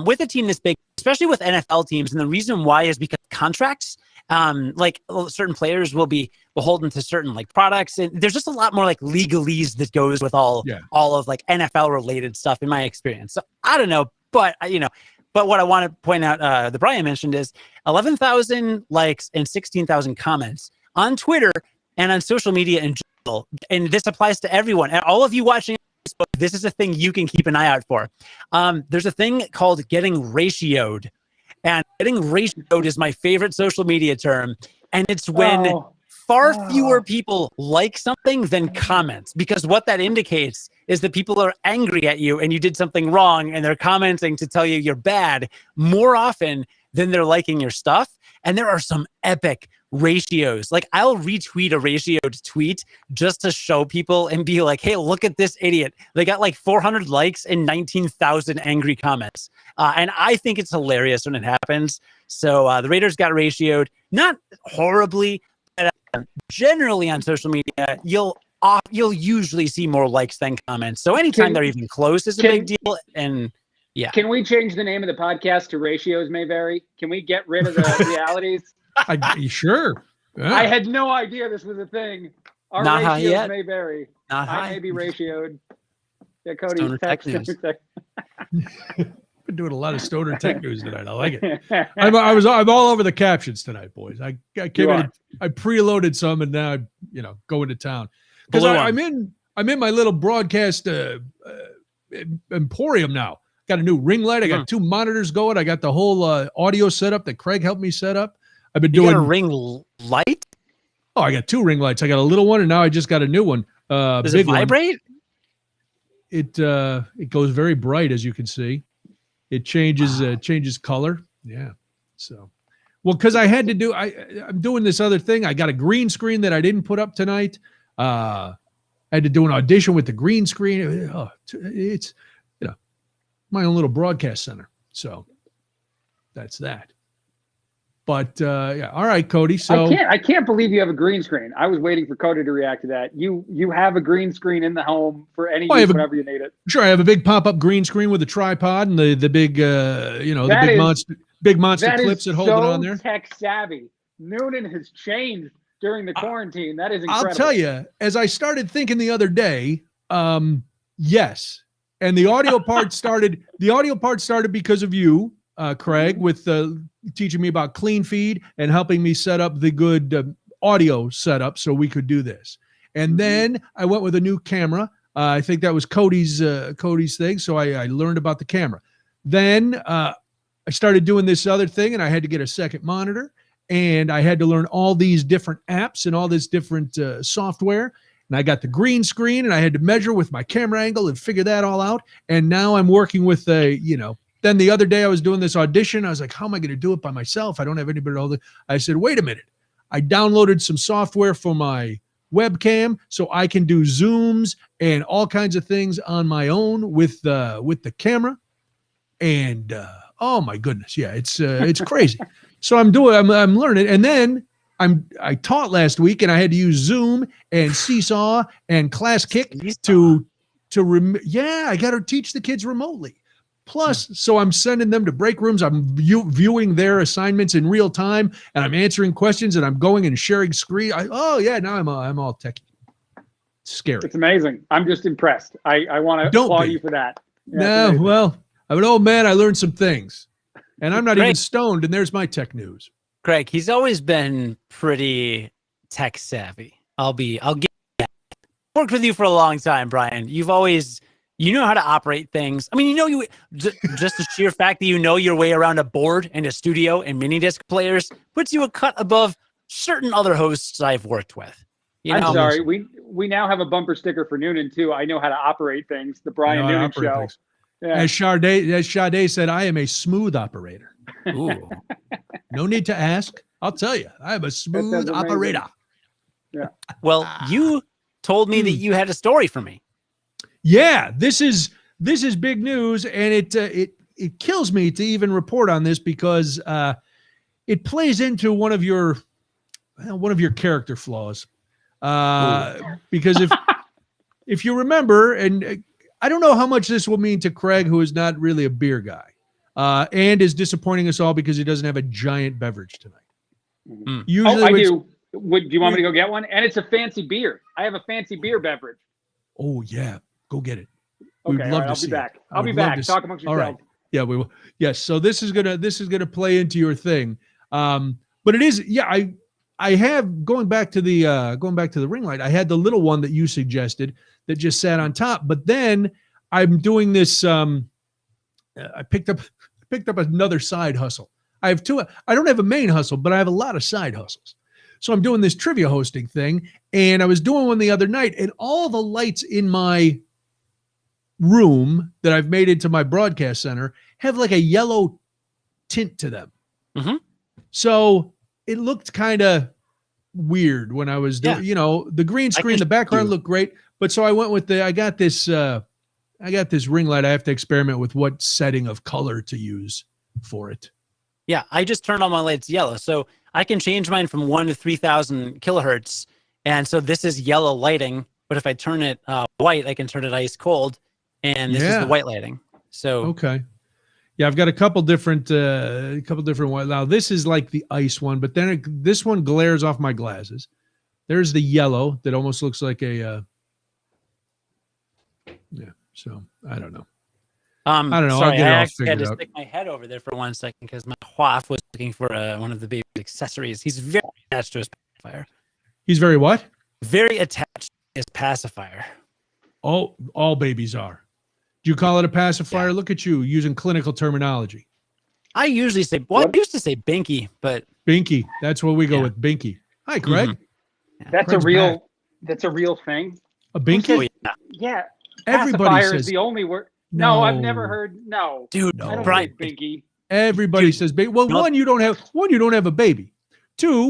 With a team this big, especially with NFL teams, and the reason why is because contracts. Like certain players will be beholden to certain like products, and there's just a lot more like legalese that goes with all of like NFL related stuff in my experience. So I don't know, but but what I want to point out that Brian mentioned is 11,000 likes and 16,000 comments on Twitter and on social media in general. And this applies to everyone. And all of you watching Facebook, this is a thing you can keep an eye out for. There's a thing called getting ratioed. And getting ratioed is my favorite social media term. And it's when far fewer people like something than comments, because what that indicates is that people are angry at you and you did something wrong, and they're commenting to tell you you're bad more often than they're liking your stuff. And there are some epic ratios. Like I'll retweet a ratioed tweet just to show people and be like, hey, look at this idiot. They got like 400 likes and 19,000 angry comments. And I think it's hilarious when it happens. So the Raiders got ratioed, not horribly, but generally on social media, you'll usually see more likes than comments. So anytime they're even close is a big deal. And yeah. Can we change the name of the podcast to Ratios May Vary? Can we get rid of the realities? Sure. Yeah. I had no idea this was a thing. Our Not ratios may vary. Not I may be ratioed. Yeah, Cody. Stoner Tech News. Been doing a lot of Stoner Tech News tonight. I like it. I'm all over the captions tonight, boys. I came in, I preloaded some, and now I'm going to town because I'm in my little broadcast emporium now. Got a new ring light. I got 2 monitors going. I got the whole audio setup that Craig helped me set up. I've been doing a ring light. Oh, I got 2 ring lights. I got a little one, and now I just got a new one. Does it vibrate? It goes very bright, as you can see. It changes color. Yeah. So, well, because I had to do, I'm doing this other thing. I got a green screen that I didn't put up tonight. I had to do an audition with the green screen. It's my own little broadcast center. So that's that. But yeah, all right, Cody. So I can't believe you have a green screen. I was waiting for Cody to react to that. You have a green screen in the home for any use whenever you need it. Sure, I have a big pop-up green screen with a tripod and the big the big monster clips that hold it on there. Tech savvy. Noonan has changed during the quarantine. That is incredible. I'll tell you, as I started thinking the other day, yes, and the audio part started. The audio part started because of you. Craig, with teaching me about clean feed and helping me set up the good audio setup so we could do this. And then I went with a new camera. I think that was Cody's thing. So I learned about the camera. Then I started doing this other thing, and I had to get a second monitor, and I had to learn all these different apps and all this different software. And I got the green screen, and I had to measure with my camera angle and figure that all out. And now I'm working with Then the other day I was doing this audition. I was like, how am I going to do it by myself? I don't have anybody to hold it. I said, wait a minute. I downloaded some software for my webcam so I can do Zooms and all kinds of things on my own with the camera. And oh my goodness, yeah, it's crazy. So I'm learning. And then I taught last week, and I had to use Zoom and Seesaw and Class Kick I got to teach the kids remotely. Plus, so I'm sending them to break rooms. I'm viewing their assignments in real time, and I'm answering questions, and I'm going and sharing screen. Now I'm all techie. Scary. It's amazing. I'm just impressed. I want to applaud you for that. Yeah, no, well, I'm an old man. I learned some things, and I'm not even stoned. And there's my tech news. Craig, he's always been pretty tech savvy. I'll give that. Worked with you for a long time, Brian. You know how to operate things. I mean, just the sheer fact that you know your way around a board and a studio and mini disc players puts you a cut above certain other hosts I've worked with. I'm sorry. We now have a bumper sticker for Noonan too. I know how to operate things. The Brian Noonan show. Yeah. As Sade said, I am a smooth operator. Ooh. No need to ask. I'll tell you, I'm a smooth operator. Yeah. Well, you told me that you had a story for me. Yeah, this is big news, and it kills me to even report on this because it plays into one of your character flaws. Because if you remember, and I don't know how much this will mean to Craig, who is not really a beer guy, and is disappointing us all because he doesn't have a giant beverage tonight. Usually, I do. Do you want me to go get one? And it's a fancy beer. I have a fancy beer beverage. Oh yeah, go get it. Okay, all right, I'll be back. I'll be back. Talk amongst yourselves. All right. Yeah, we will. Yes. So this is gonna play into your thing. But it is. Yeah, I have going back to the ring light. I had the little one that you suggested that just sat on top. But then I'm doing this. I picked up another side hustle. I have two. I don't have a main hustle, but I have a lot of side hustles. So I'm doing this trivia hosting thing, and I was doing one the other night, and all the lights in my room that I've made into my broadcast center have like a yellow tint to them. Mm-hmm. So it looked kind of weird when I was doing, the green screen, the background looked great. But so I went with I got this ring light. I have to experiment with what setting of color to use for it. Yeah. I just turned on my lights yellow. So I can change mine from 1 to 3,000 kilohertz. And so this is yellow lighting, but if I turn it white, I can turn it ice cold. And this is the white lighting. So, okay. Yeah, I've got a couple different ones. Now this is like the ice one, but then this one glares off my glasses. There's the yellow that almost looks like a. So I don't know. I don't know. Sorry, I actually had to stick my head over there for 1 second because my Gough was looking for one of the baby accessories. He's very attached to his pacifier. He's very what? Very attached to his pacifier. Oh, all babies are. Do you call it a pacifier? Yeah. Look at you using clinical terminology. I usually say, I used to say binky, but binky. That's what we go with. Binky. Hi, Craig. Mm-hmm. That's Craig's a real thing. A binky? Yeah. Everybody pacifier says is the only word. No, I've never heard. No, dude. I don't Brian, say binky. Everybody says binky. Well, one, you don't have a baby. Two,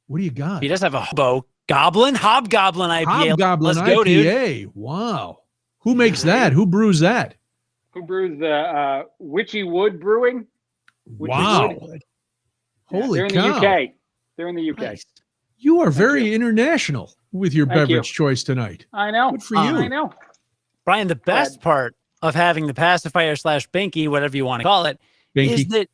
what do you got? He does have a hobgoblin IPA. Hobgoblin Let's go, IPA. Dude. Wow. Who makes that? Who brews that? Who brews the Witchy Wood Brewing? Wow. Holy cow. They're in the UK. Nice. You are very international with your beverage choice tonight. I know. Good for you. I know. Brian, the best part of having the pacifier / binky, whatever you want to call it, binky.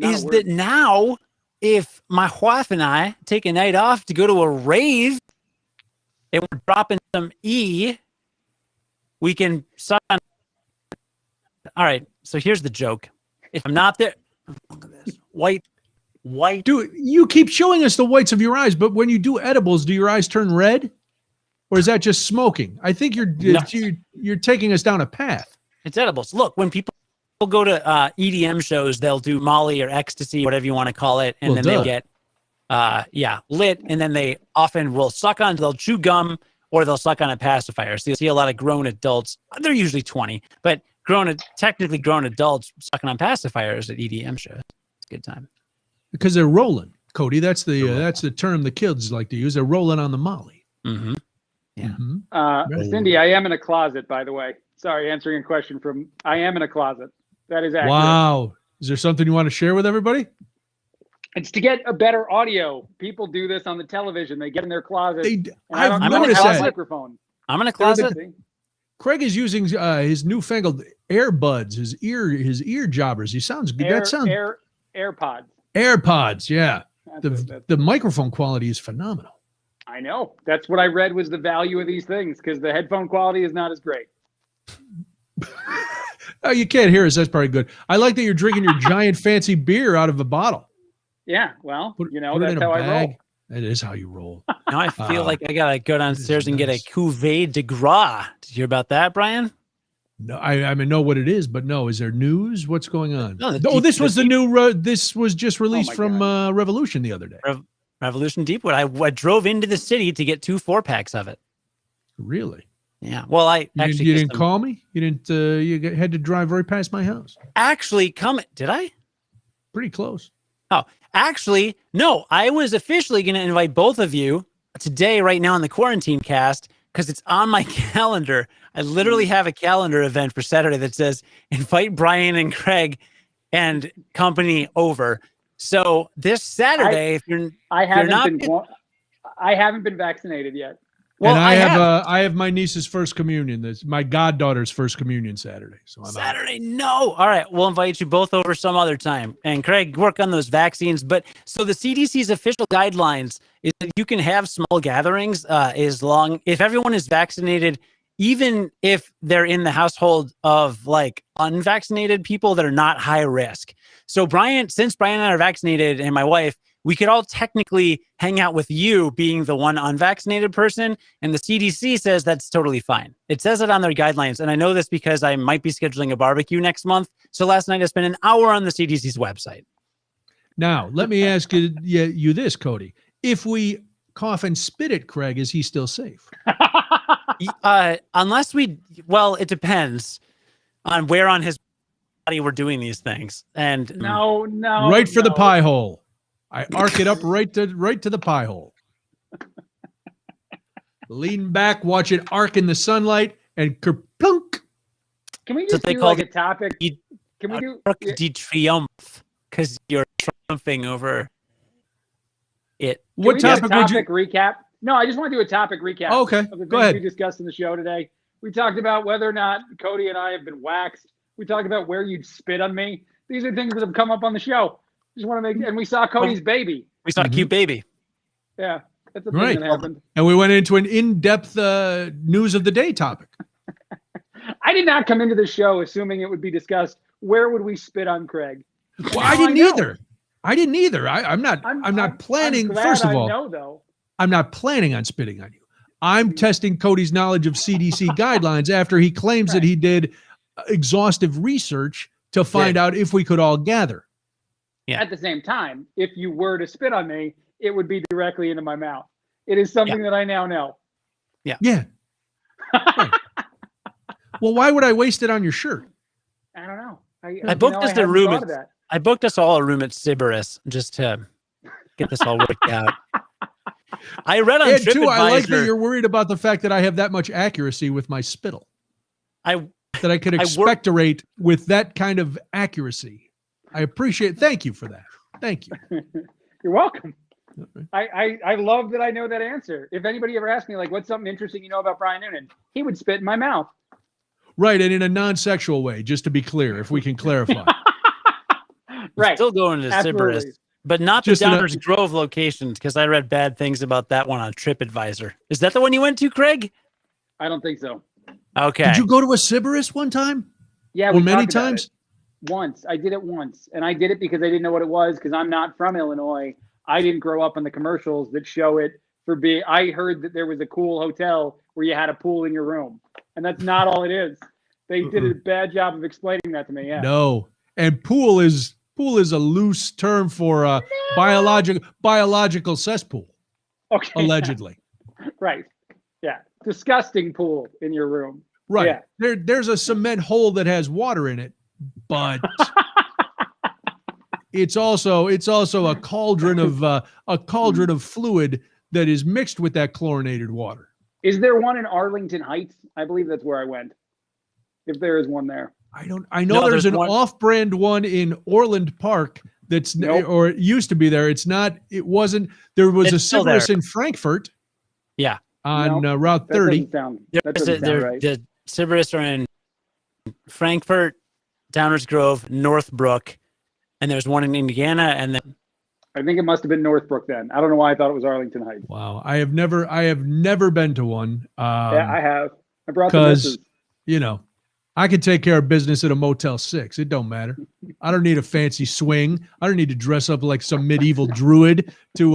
is that now if my wife and I take a night off to go to a rave and we're dropping some we can suck on. All right. So here's the joke. If I'm not there, look at this. White. Dude, you keep showing us the whites of your eyes, but when you do edibles, do your eyes turn red? Or is that just smoking? I think you're taking us down a path. It's edibles. Look, when people go to EDM shows, they'll do Molly or ecstasy, whatever you want to call it, and then they get lit, and then they often will suck on, they'll chew gum, or they'll suck on a pacifier. So you'll see a lot of grown adults. They're usually 20, but technically grown adults sucking on pacifiers at EDM shows. It's a good time. Because they're rolling, Cody. That's the term the kids like to use. They're rolling on the Molly. Mm-hmm. Yeah. Mm-hmm. Cindy, I am in a closet, by the way. Sorry, answering a question from I am in a closet. That is accurate. Wow. Is there something you want to share with everybody? It's to get a better audio. People do this on the television. They get in their closet. I've noticed that. Microphone. I'm in a closet. Craig is using his newfangled earbuds, his ear newfangled earbuds, his ear jobbers. He sounds good. AirPods. AirPods, yeah. The microphone quality is phenomenal. I know. That's what I read was the value of these things, because the headphone quality is not as great. Oh, you can't hear us. That's probably good. I like that you're drinking your giant fancy beer out of a bottle. Yeah, well, Put that's it in how a I roll. bag. That is how you roll. Now I feel like I gotta go downstairs and get a Cuvée de Gras. Did you hear about that, Brian? No, I mean, know what it is, but no. Is there news? What's going on? No, this was the new. This was just released from Revolution the other day. Revolution Deepwood. I drove into the city to get 2 4-packs of it. Really? Yeah. Well, you didn't call me. You didn't. You had to drive right past my house. Actually, did I? Pretty close. Oh, actually, no. I was officially going to invite both of you today, right now, on the quarantine cast, because it's on my calendar. I literally have a calendar event for Saturday that says invite Brian and Craig and company over. So this Saturday, I haven't been vaccinated yet. Well, and I have my niece's first communion. That's my goddaughter's first communion Saturday. So I'm Saturday. No. All right. We'll invite you both over some other time. And Craig, work on those vaccines. But so the CDC's official guidelines is that you can have small gatherings if everyone is vaccinated, even if they're in the household of like unvaccinated people that are not high risk. So since Brian and I are vaccinated and my wife, we could all technically hang out with you being the one unvaccinated person. And the CDC says that's totally fine. It says it on their guidelines. And I know this because I might be scheduling a barbecue next month. So last night I spent an hour on the CDC's website. Now, let me ask you this, Cody. If we cough and spit at Craig, is he still safe? It depends on where on his body we're doing these things. And no. Right for the pie hole. I arc it up right to the pie hole. Lean back, watch it arc in the sunlight, and kerplunk. Can we just do like a topic? Can we do Arc de Triomphe? Because you're triumphing over it. What topic would you recap? No, I just want to do a topic recap. Oh, okay, of the things go ahead. We discussed in the show today. We talked about whether or not Cody and I have been waxed. We talked about where you'd spit on me. These are things that have come up on the show. Just want to and we saw Cody's baby. We saw a cute baby. Yeah, that's a thing that happened. And we went into an in-depth news of the day topic. I did not come into the show assuming it would be discussed. Where would we spit on Craig? Well, I didn't either. I'm not planning. First of all, I'm not planning on spitting on you. I'm testing Cody's knowledge of CDC guidelines after he claims that he did exhaustive research to find out if we could all gather. Yeah. At the same time, if you were to spit on me, it would be directly into my mouth. It is something that I now know. Yeah. Yeah. Right. Well, why would I waste it on your shirt? I don't know. I booked us a room. I booked us all a room at Sybaris just to get this all worked out. I read on TripAdvisor. I like that you're worried about the fact that I have that much accuracy with my spittle. That I could expectorate with that kind of accuracy. I appreciate it. Thank you for that. Thank you. You're welcome. I love that I know that answer. If anybody ever asked me, like, what's something interesting you know about Brian Noonan? He would spit in my mouth. Right, and in a non-sexual way, just to be clear, if we can clarify. Right. Still going to Sybaris, but not the Downers Grove locations, because I read bad things about that one on TripAdvisor. Is that the one you went to, Craig? I don't think so. Okay. Did you go to a Sybaris one time? Yeah. Or many times? Once. I did it once. And I did it because I didn't know what it was, because I'm not from Illinois. I didn't grow up on the commercials that show it for being. I heard that there was a cool hotel where you had a pool in your room. And that's not all it is. They did a bad job of explaining that to me. Yeah. No. And pool is a loose term for biological cesspool. Okay. Allegedly. Right. Yeah. Disgusting pool in your room. Right. Yeah. There's a cement hole that has water in it, but it's also a cauldron of fluid that is mixed with that chlorinated water. Is there one in Arlington Heights? I believe that's where I went. If there is one there. I know there's an off-brand one in Orland Park that's or it used to be there. It's not. It wasn't. There was a Sybaris in Frankfurt. Yeah. On Route 30. That doesn't sound right. The Sybaris are in Frankfurt, Downers Grove, Northbrook, and there's one in Indiana, and then I think it must have been Northbrook then. I don't know why I thought it was Arlington Heights. Wow. I have never been to one. Yeah, I have. I brought the Because, missus. you know, I could take care of business at a Motel 6. It don't matter. I don't need a fancy swing. I don't need to dress up like some medieval druid to,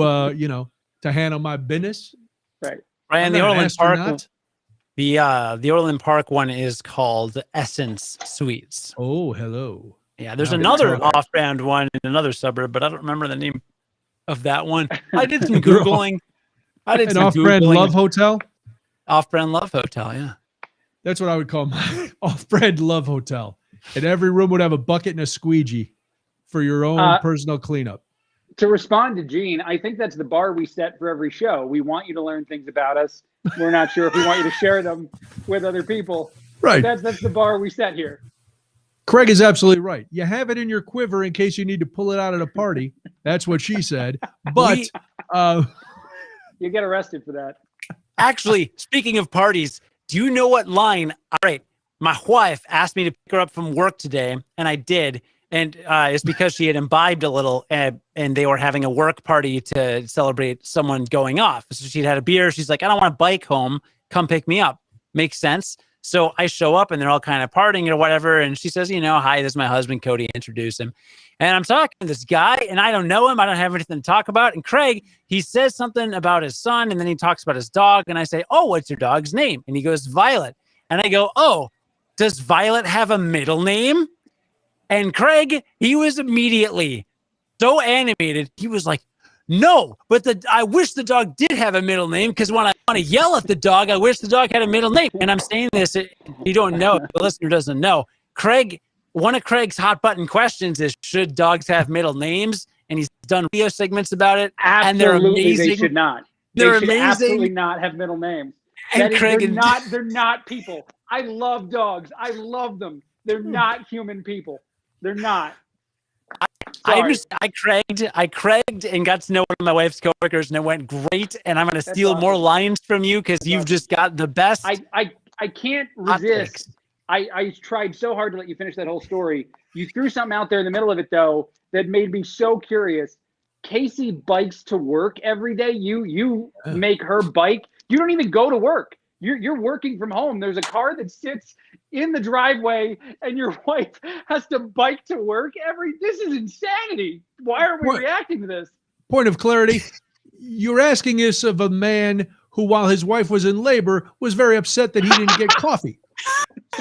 to handle my business. Right. Brian, I'm the not an Orland Park, astronaut. the Orland Park one is called Essence Suites. Oh, hello. Yeah, there's Now another it's off-brand one in another suburb, but I don't remember the name of that one. I did some Googling. An off-brand love hotel? Off-brand love hotel, yeah. That's what I would call my off-brand love hotel. And every room would have a bucket and a squeegee for your own personal cleanup. To respond to Gene, I think that's the bar we set for every show. We want you to learn things about us. We're not sure if we want you to share them with other people. Right. That's the bar we set here. Craig is absolutely right. You have it in your quiver in case you need to pull it out at a party. That's what she said. But you get arrested for that. Actually, speaking of parties, do you know what line? All right, my wife asked me to pick her up from work today, and I did. And it's because she had imbibed a little, and they were having a work party to celebrate someone going off. So she'd had a beer. She's like, I don't want to bike home. Come pick me up. Makes sense. So I show up, and they're all kind of partying or whatever. And she says, hi, this is my husband, Cody. Introduce him. And I'm talking to this guy, and I don't know him. I don't have anything to talk about. And Craig, he says something about his son, and then he talks about his dog. And I say, oh, what's your dog's name? And he goes, Violet. And I go, oh, does Violet have a middle name? And Craig, he was immediately so animated. He was like, no, but I wish the dog did have a middle name, because when I want to yell at the dog, I wish the dog had a middle name. And I'm saying this, you don't know, the listener doesn't know. Craig, one of Craig's hot button questions is, should dogs have middle names? And he's done video segments about it. Absolutely, and they're amazing. They should not. They're should amazing. Absolutely not have middle names. And Craig, they're not people. I love dogs. I love them. They're not human people. They're not. I cragged and got to know one of my wife's coworkers, and it went great. And I'm going to steal more lines from you, because you've just got the best. I can't resist. I tried so hard to let you finish that whole story. You threw something out there in the middle of it, though, that made me so curious. Casey bikes to work every day. You make her bike. You don't even go to work. You're working from home. There's a car that sits in the driveway, and your wife has to bike to work this is insanity. Why are we reacting to this? Point of clarity. You're asking this of a man who, while his wife was in labor, was very upset that he didn't get coffee.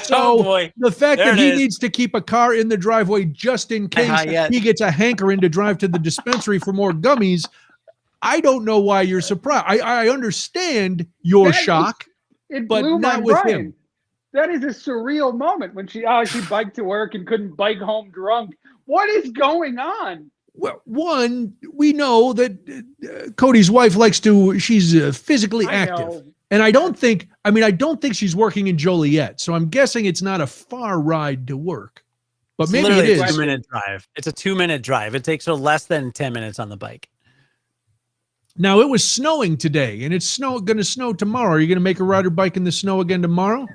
So the fact that he needs to keep a car in the driveway just in case he gets a hankering to drive to the dispensary for more gummies, I don't know why you're surprised. I understand your shock. It but blew not my with brain. him. That is a surreal moment when she biked to work and couldn't bike home drunk. What is going on? Well, one, we know that Cody's wife she's physically active. And I don't think she's working in Joliet. So I'm guessing it's not a far ride to work. But maybe it is. It's a 2-minute drive. It's a 2-minute drive. It takes her less than 10 minutes on the bike. Now, it was snowing today, and it's going to snow tomorrow. Are you going to make her ride her bike in the snow again tomorrow?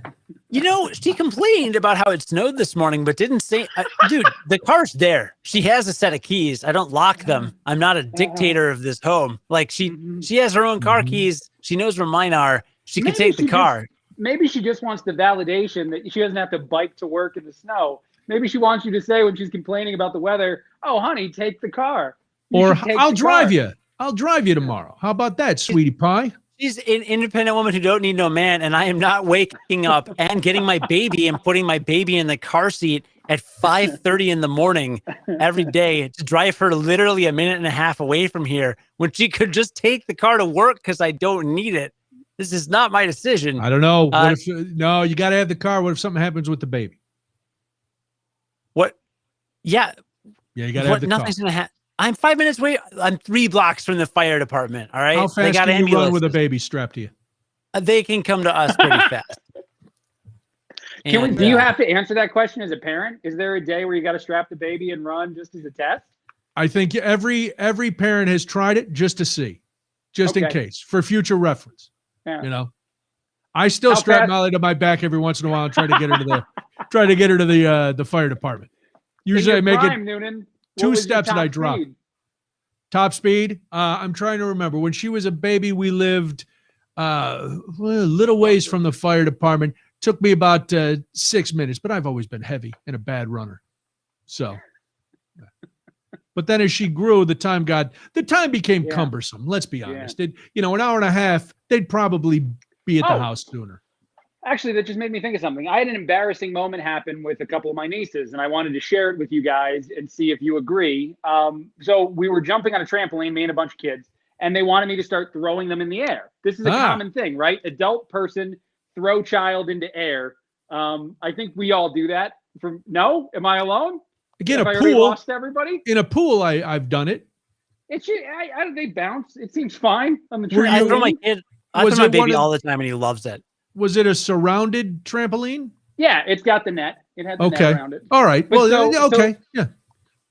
She complained about how it snowed this morning, but didn't say, dude, the car's there. She has a set of keys. I don't lock them. I'm not a dictator of this home. Like she has her own car keys. She knows where mine are. She can take the car. Maybe she just wants the validation that she doesn't have to bike to work in the snow. Maybe she wants you to say when she's complaining about the weather, oh, honey, take the car. Or I'll drive you. I'll drive you tomorrow. How about that, sweetie pie? She's an independent woman who don't need no man, and I am not waking up and getting my baby and putting my baby in the car seat at 5:30 in the morning every day to drive her literally a minute and a half away from here when she could just take the car to work because I don't need it. This is not my decision. I don't know. No, you got to have the car. What if something happens with the baby? What? Yeah. Yeah, you got to have the car. Nothing's going to happen. I'm 5 minutes away. I'm 3 blocks from the fire department. All right. How fast can you run with a baby strapped to you? They can come to us pretty fast. Do you have to answer that question as a parent? Is there a day where you got to strap the baby and run just as a test? I think every parent has tried it just to see, in case, for future reference. Yeah. I still How strap fast- Molly to my back every once in a while and try to get her to the fire department. In Usually your I make prime, it Noonan, what 2 was your steps and top I drop. speed? Top speed. I'm trying to remember. When she was a baby, we lived a little ways from the fire department. Took me about 6 minutes, but I've always been heavy and a bad runner. So, but then as she grew, the time became cumbersome. Let's be honest. An hour and a half, they'd probably be at the house sooner. Actually, that just made me think of something. I had an embarrassing moment happen with a couple of my nieces, and I wanted to share it with you guys and see if you agree. So we were jumping on a trampoline, me and a bunch of kids, and they wanted me to start throwing them in the air. This is a common thing, right? Adult person, throw child into air. I think we all do that. No? Am I alone? Again, Have a I already pool. lost everybody? In a pool, I've done it. They bounce. It seems fine on the Were trampoline. I throw my kid. I Was throw my it one baby of- all the time, and he loves it. Was it a surrounded trampoline? Yeah, it's got the net. It had the net around it. All right. But Well, yeah.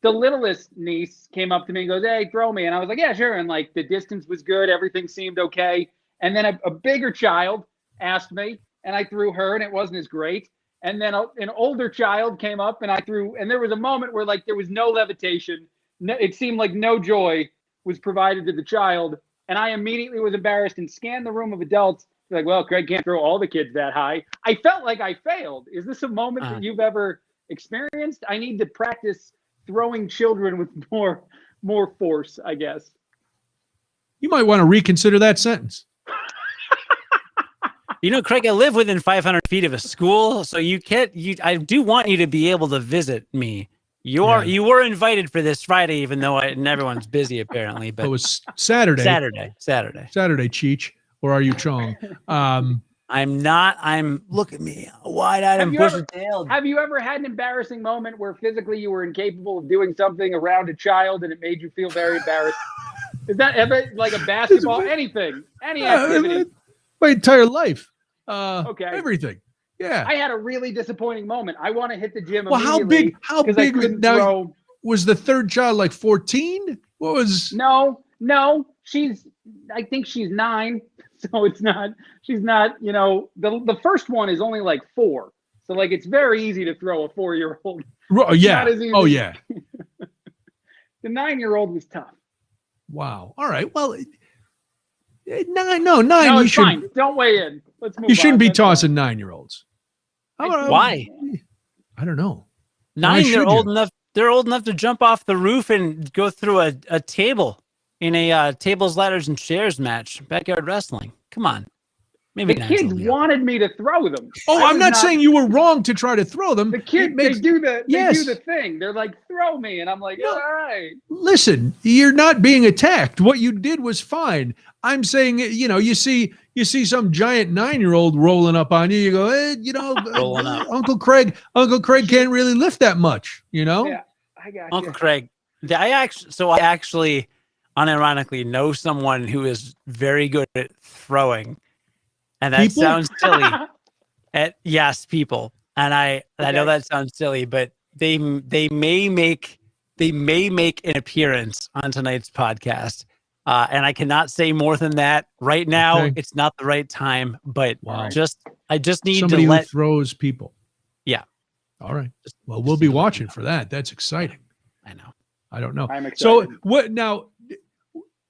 The littlest niece came up to me and goes, "Hey, throw me." And I was like, "Yeah, sure." And like the distance was good. Everything seemed okay. And then a bigger child asked me, and I threw her, and it wasn't as great. And then an older child came up, and I threw, and there was a moment where like there was no levitation. It seemed like no joy was provided to the child. And I immediately was embarrassed and scanned the room of adults. Like, well, Craig can't throw all the kids that high. I felt like I failed. Is this a moment that you've ever experienced? I need to practice throwing children with more force, I guess. You might want to reconsider that sentence. Craig, I live within 500 feet of a school, so I do want you to be able to visit me. You were invited for this Friday, even though everyone's busy apparently. But it was Saturday. Saturday, Cheech. Or are you Chong? I'm not. Look at me, wide-eyed and bushy-tailed. Have you ever had an embarrassing moment where physically you were incapable of doing something around a child and it made you feel very embarrassed? Is that ever like a basketball, anything, any activity? My entire life. Okay. Everything. Yeah. I had a really disappointing moment. I want to hit the gym. Well, how big now, was the third child like 14? What was? No. I think she's 9. So she's not, the first one is only like 4. So like, it's very easy to throw a 4-year-old. Yeah. Oh yeah. The 9-year-old was tough. Wow. All right. Well, 9. No, it's fine. Don't weigh in. Let's move on. You shouldn't be tossing 9-year-olds. Why? I don't know. 9, they're old enough. They're old enough to jump off the roof and go through a table in a tables, ladders, and chairs match, backyard wrestling. Come on. Maybe the kids wanted me to throw them. Oh, I'm not saying you were wrong to try to throw them. The kids, they do the thing. They're like, throw me. And I'm like, all right. Listen, you're not being attacked. What you did was fine. I'm saying, you see some giant 9-year-old rolling up on you. You go, rolling up. Uncle Craig can't really lift that much, Yeah, I got Uncle Craig. I actually unironically know someone who is very good at throwing. And that sounds silly. People. And I know that sounds silly, but they may make an appearance on tonight's podcast. And I cannot say more than that right now. Okay. It's not the right time, but I just need somebody to who throws people. Yeah. All right. Well, we'll be watching for that. That's exciting. I know. I don't know. I'm excited. So what now?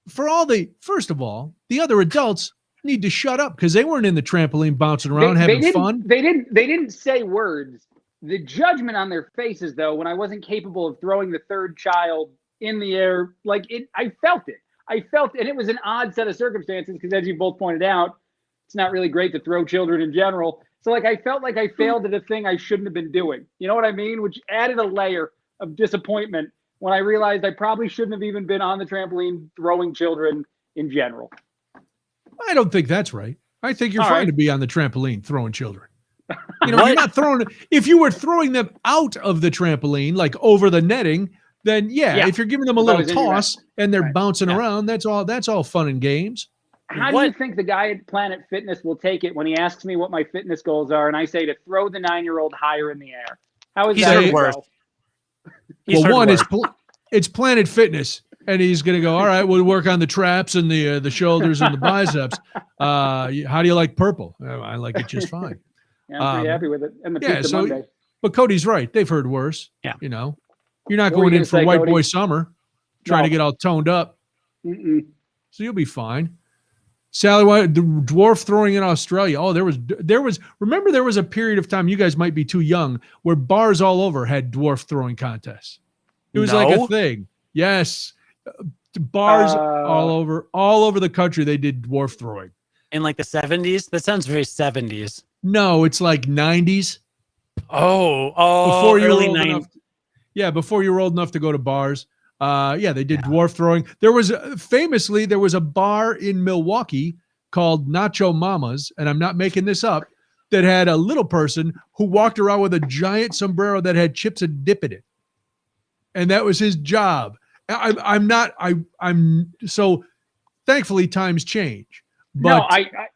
First of all, the other adults need to shut up because they weren't in the trampoline bouncing around having fun. They didn't say words. The judgment on their faces, though, when I wasn't capable of throwing the third child in the air, I felt it. And it was an odd set of circumstances because, as you both pointed out, it's not really great to throw children in general. So, I felt like I failed at a thing I shouldn't have been doing. You know what I mean? Which added a layer of disappointment when I realized I probably shouldn't have even been on the trampoline throwing children in general. I don't think that's right. I think you're fine to be on the trampoline throwing children. You're not throwing. If you were throwing them out of the trampoline, like over the netting, then if you're giving them a little toss and they're bouncing around, that's all fun and games. How do you think the guy at Planet Fitness will take it when he asks me what my fitness goals are and I say to throw the 9-year-old higher in the air? How is that worse? Well, one is it's Planet Fitness. And he's going to go, all right, we'll work on the traps and the shoulders and the biceps. How do you like purple? I like it just fine. Yeah, I'm pretty happy with it. And the pizza Monday. But Cody's right. They've heard worse. Yeah. You know, you're not going in for white boy summer trying to get all toned up. Mm-mm. So you'll be fine. Sally, the dwarf throwing in Australia. Oh, there was, remember there was a period of time, you guys might be too young, where bars all over had dwarf throwing contests. It was like a thing. Yes. Bars all over the country, they did dwarf throwing. In like the 70s? That sounds very 70s. No, it's like 90s. Oh, before you early were old 90s. enough, yeah, before you were old enough to go to bars. Yeah, they did dwarf throwing. There was famously there was a bar in Milwaukee called Nacho Mama's, and I'm not making this up, that had a little person who walked around with a giant sombrero that had chips and dip in it, and that was his job. I'm so thankfully times change. But no,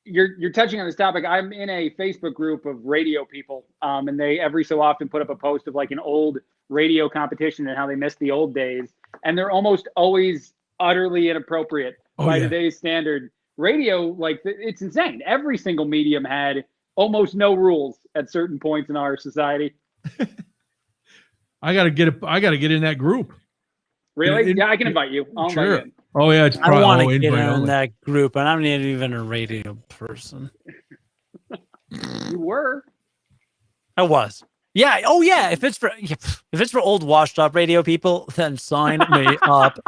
you're touching on this topic. I'm in a Facebook group of radio people, and they every so often put up a post of like an old radio competition and how they missed the old days, and they're almost always utterly inappropriate by today's standard. Radio, like it's insane. Every single medium had almost no rules at certain points in our society. I gotta get in that group. Really? Yeah, I can invite you. I'll sure. invite you. Oh yeah, it's I don't want to get in that group, and I'm not even a radio person. You were. I was. Yeah. Oh yeah. If it's for old washed up radio people, then sign me up.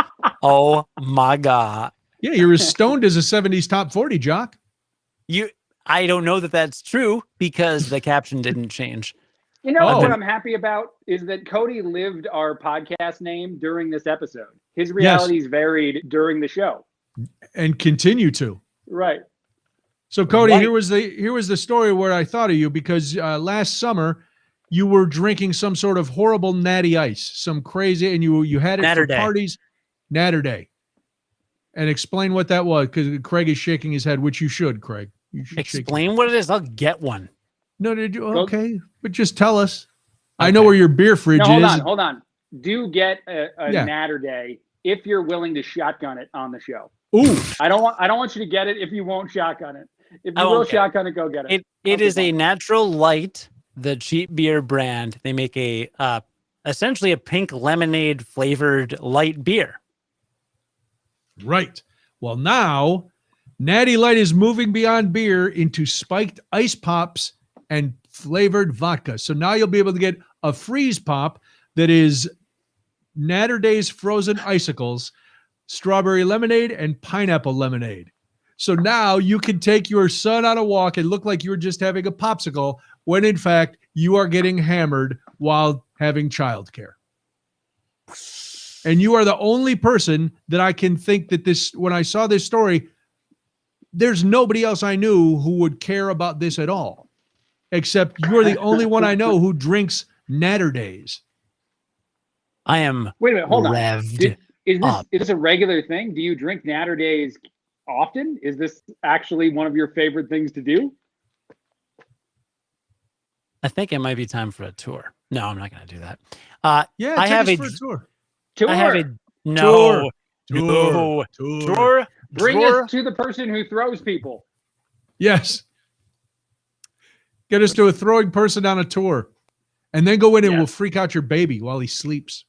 Oh my God. Yeah, you're as stoned as a 70s top 40 jock. I don't know that that's true because the caption didn't change. You know what I'm happy about is that Cody lived our podcast name during this episode. His realities varied during the show. And continue to. Right. So Cody, here was the story where I thought of you because last summer you were drinking some sort of horrible natty ice, some crazy, and you had it for parties. Natter Day. And explain what that was, because Craig is shaking his head, which you should, Craig. You should explain what it is. I'll get one. No, did you? Okay, but just tell us. Okay. I know where your beer fridge is. Hold on. Do get a Natter Day if you're willing to shotgun it on the show. Ooh. I don't want you to get it if you won't shotgun it. If you will shotgun it, go get it. It is a Natural Light, the cheap beer brand. They make a essentially a pink lemonade flavored light beer. Right. Well, now Natty Light is moving beyond beer into spiked ice pops and flavored vodka. So now you'll be able to get a freeze pop that is Natter Day's frozen icicles, strawberry lemonade, and pineapple lemonade. So now you can take your son on a walk and look like you were just having a popsicle when in fact you are getting hammered while having childcare. And you are the only person that I can think that when I saw this story, there's nobody else I knew who would care about this at all. Except you're the only one I know who drinks Natter Days. I am. Wait a minute, hold on. Revved is this a regular thing? Do you drink Natter Days often? Is this actually one of your favorite things to do? I think it might be time for a tour. No, I'm not going to do that. Yeah, I have a tour. I have a no tour. Bring us to the person who throws people. Yes. Get us to a throwing person on a tour. And then go in and we'll freak out your baby while he sleeps.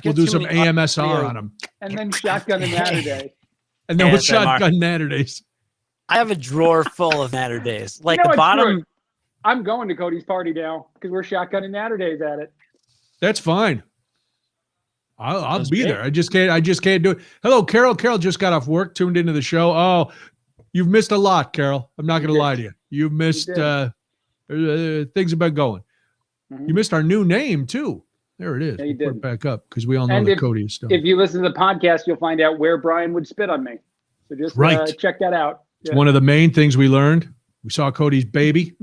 We'll do some AMSR on him. And then shotgun a Natter Day. And then we'll shotgun Natter Days. I have a drawer full of Natter Days. Like the bottom. I'm going to Cody's party now because we're shotgunning Natter Days at it. That's fine. I'll be there. I just can't do it. Hello, Carol. Carol just got off work, tuned into the show. Oh, you've missed a lot, Carol. I'm not going to lie to you. You've missed things have been going. Mm-hmm. You missed our new name too. There it is. Yeah, put it back up because we all know that Cody is still. If you listen to the podcast, you'll find out where Brian would spit on me. So just check that out. It's one of the main things we learned. We saw Cody's baby.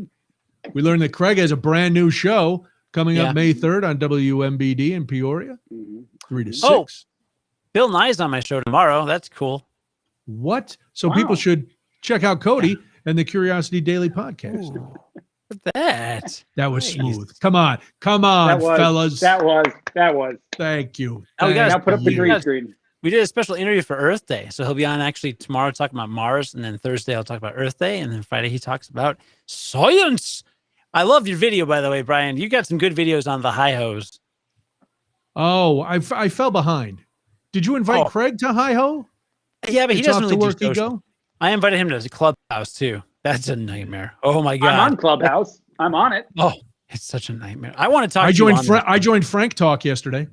We learned that Craig has a brand new show coming up May 3rd on WMBD in Peoria, 3 to 6. Oh, Bill Nye's on my show tomorrow. That's cool. What? So people should check out Cody and the Curiosity Daily podcast. Ooh, that was smooth. Come on, fellas. That was. Thank you. Now put up the green screen. we did a special interview for Earth Day. So he'll be on actually tomorrow talking about Mars, and then Thursday I'll talk about Earth Day, and then Friday he talks about science. I love your video, by the way, Brian. You got some good videos on the hi-hos. Oh, I fell behind. Did you invite Craig to hi-ho? Yeah, but he doesn't really do social. I invited him to the Clubhouse too. That's a nightmare. Oh my God. I'm on Clubhouse. I'm on it. Oh, it's such a nightmare. I want to talk I to you on I joined Frank Talk yesterday.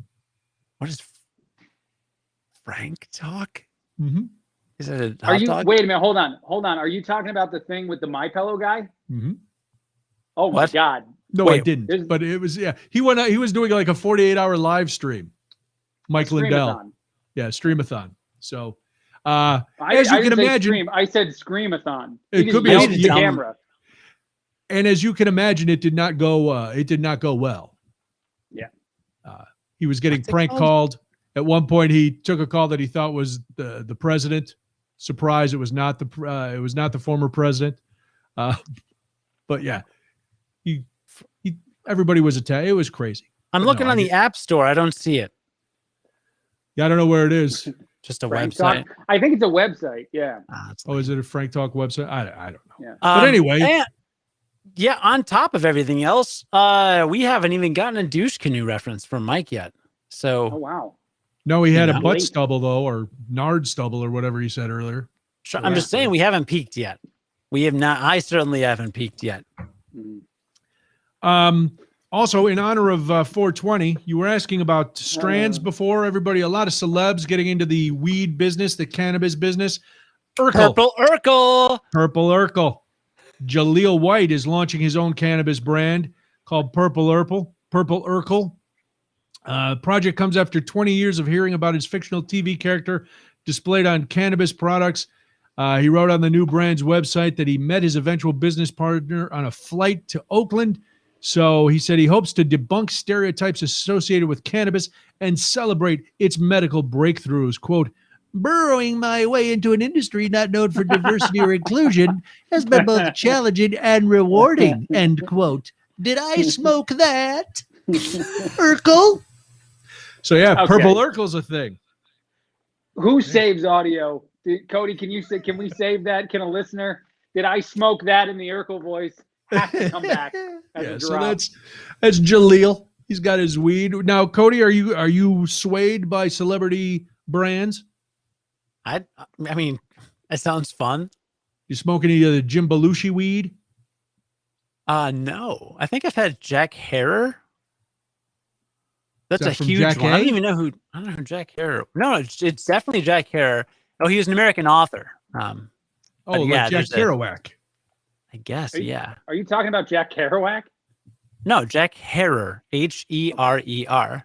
What is Frank Talk? Mm-hmm. Is it a Are you dog? wait a minute, hold on. Are you talking about the thing with the MyPillow guy? Mm-hmm. Oh my God. No, I didn't. But it was he went out, he was doing like a 48-hour live stream. Mike Lindell. Yeah, streamathon. So as you can imagine, I said screamathon. It could be the camera. And as you can imagine, it did not go well. Yeah. He was getting prank called. At one point, he took a call that he thought was the president. Surprise! It was not the former president. But yeah, everybody was attacked. It was crazy. I'm looking on the App Store. I don't see it. Yeah, I don't know where it is. Just a Frank website. Talk? I think it's a website. Yeah. Is it a Frank Talk website? I don't know. Yeah. But anyway. Yeah, on top of everything else, we haven't even gotten a douche canoe reference from Mike yet. So. Oh, wow. No, he had a butt stubble, though, or nard stubble, or whatever he said earlier. Sure, I'm just saying we haven't peaked yet. We have not. I certainly haven't peaked yet. Also, in honor of 420, you were asking about strands before. Everybody, a lot of celebs getting into the weed business, the cannabis business. Purple Urkel. Purple Urkel. Jaleel White is launching his own cannabis brand called Purple Urkel. Purple Urkel. Project comes after 20 years of hearing about his fictional TV character displayed on cannabis products. He wrote on the new brand's website that he met his eventual business partner on a flight to Oakland. So he said he hopes to debunk stereotypes associated with cannabis and celebrate its medical breakthroughs. Quote, burrowing my way into an industry not known for diversity or inclusion has been both challenging and rewarding, end quote. Did I smoke that? Urkel? So yeah, okay. Purple Urkel's a thing. Who saves audio? Cody, can we save that? Can a listener? Did I smoke that in the Urkel voice? Has to come back. So that's Jaleel. He's got his weed. Now, Cody, are you swayed by celebrity brands? I mean, it sounds fun. You smoke any of the Jim Belushi weed? No. I think I've had Jack Herer. That's a huge Jack one. I don't know who Jack Herer. No, it's definitely Jack Herer. Oh, he was an American author. Like Jack Kerouac. I guess, yeah. Are you talking about Jack Kerouac? No, Jack Herer. Herer.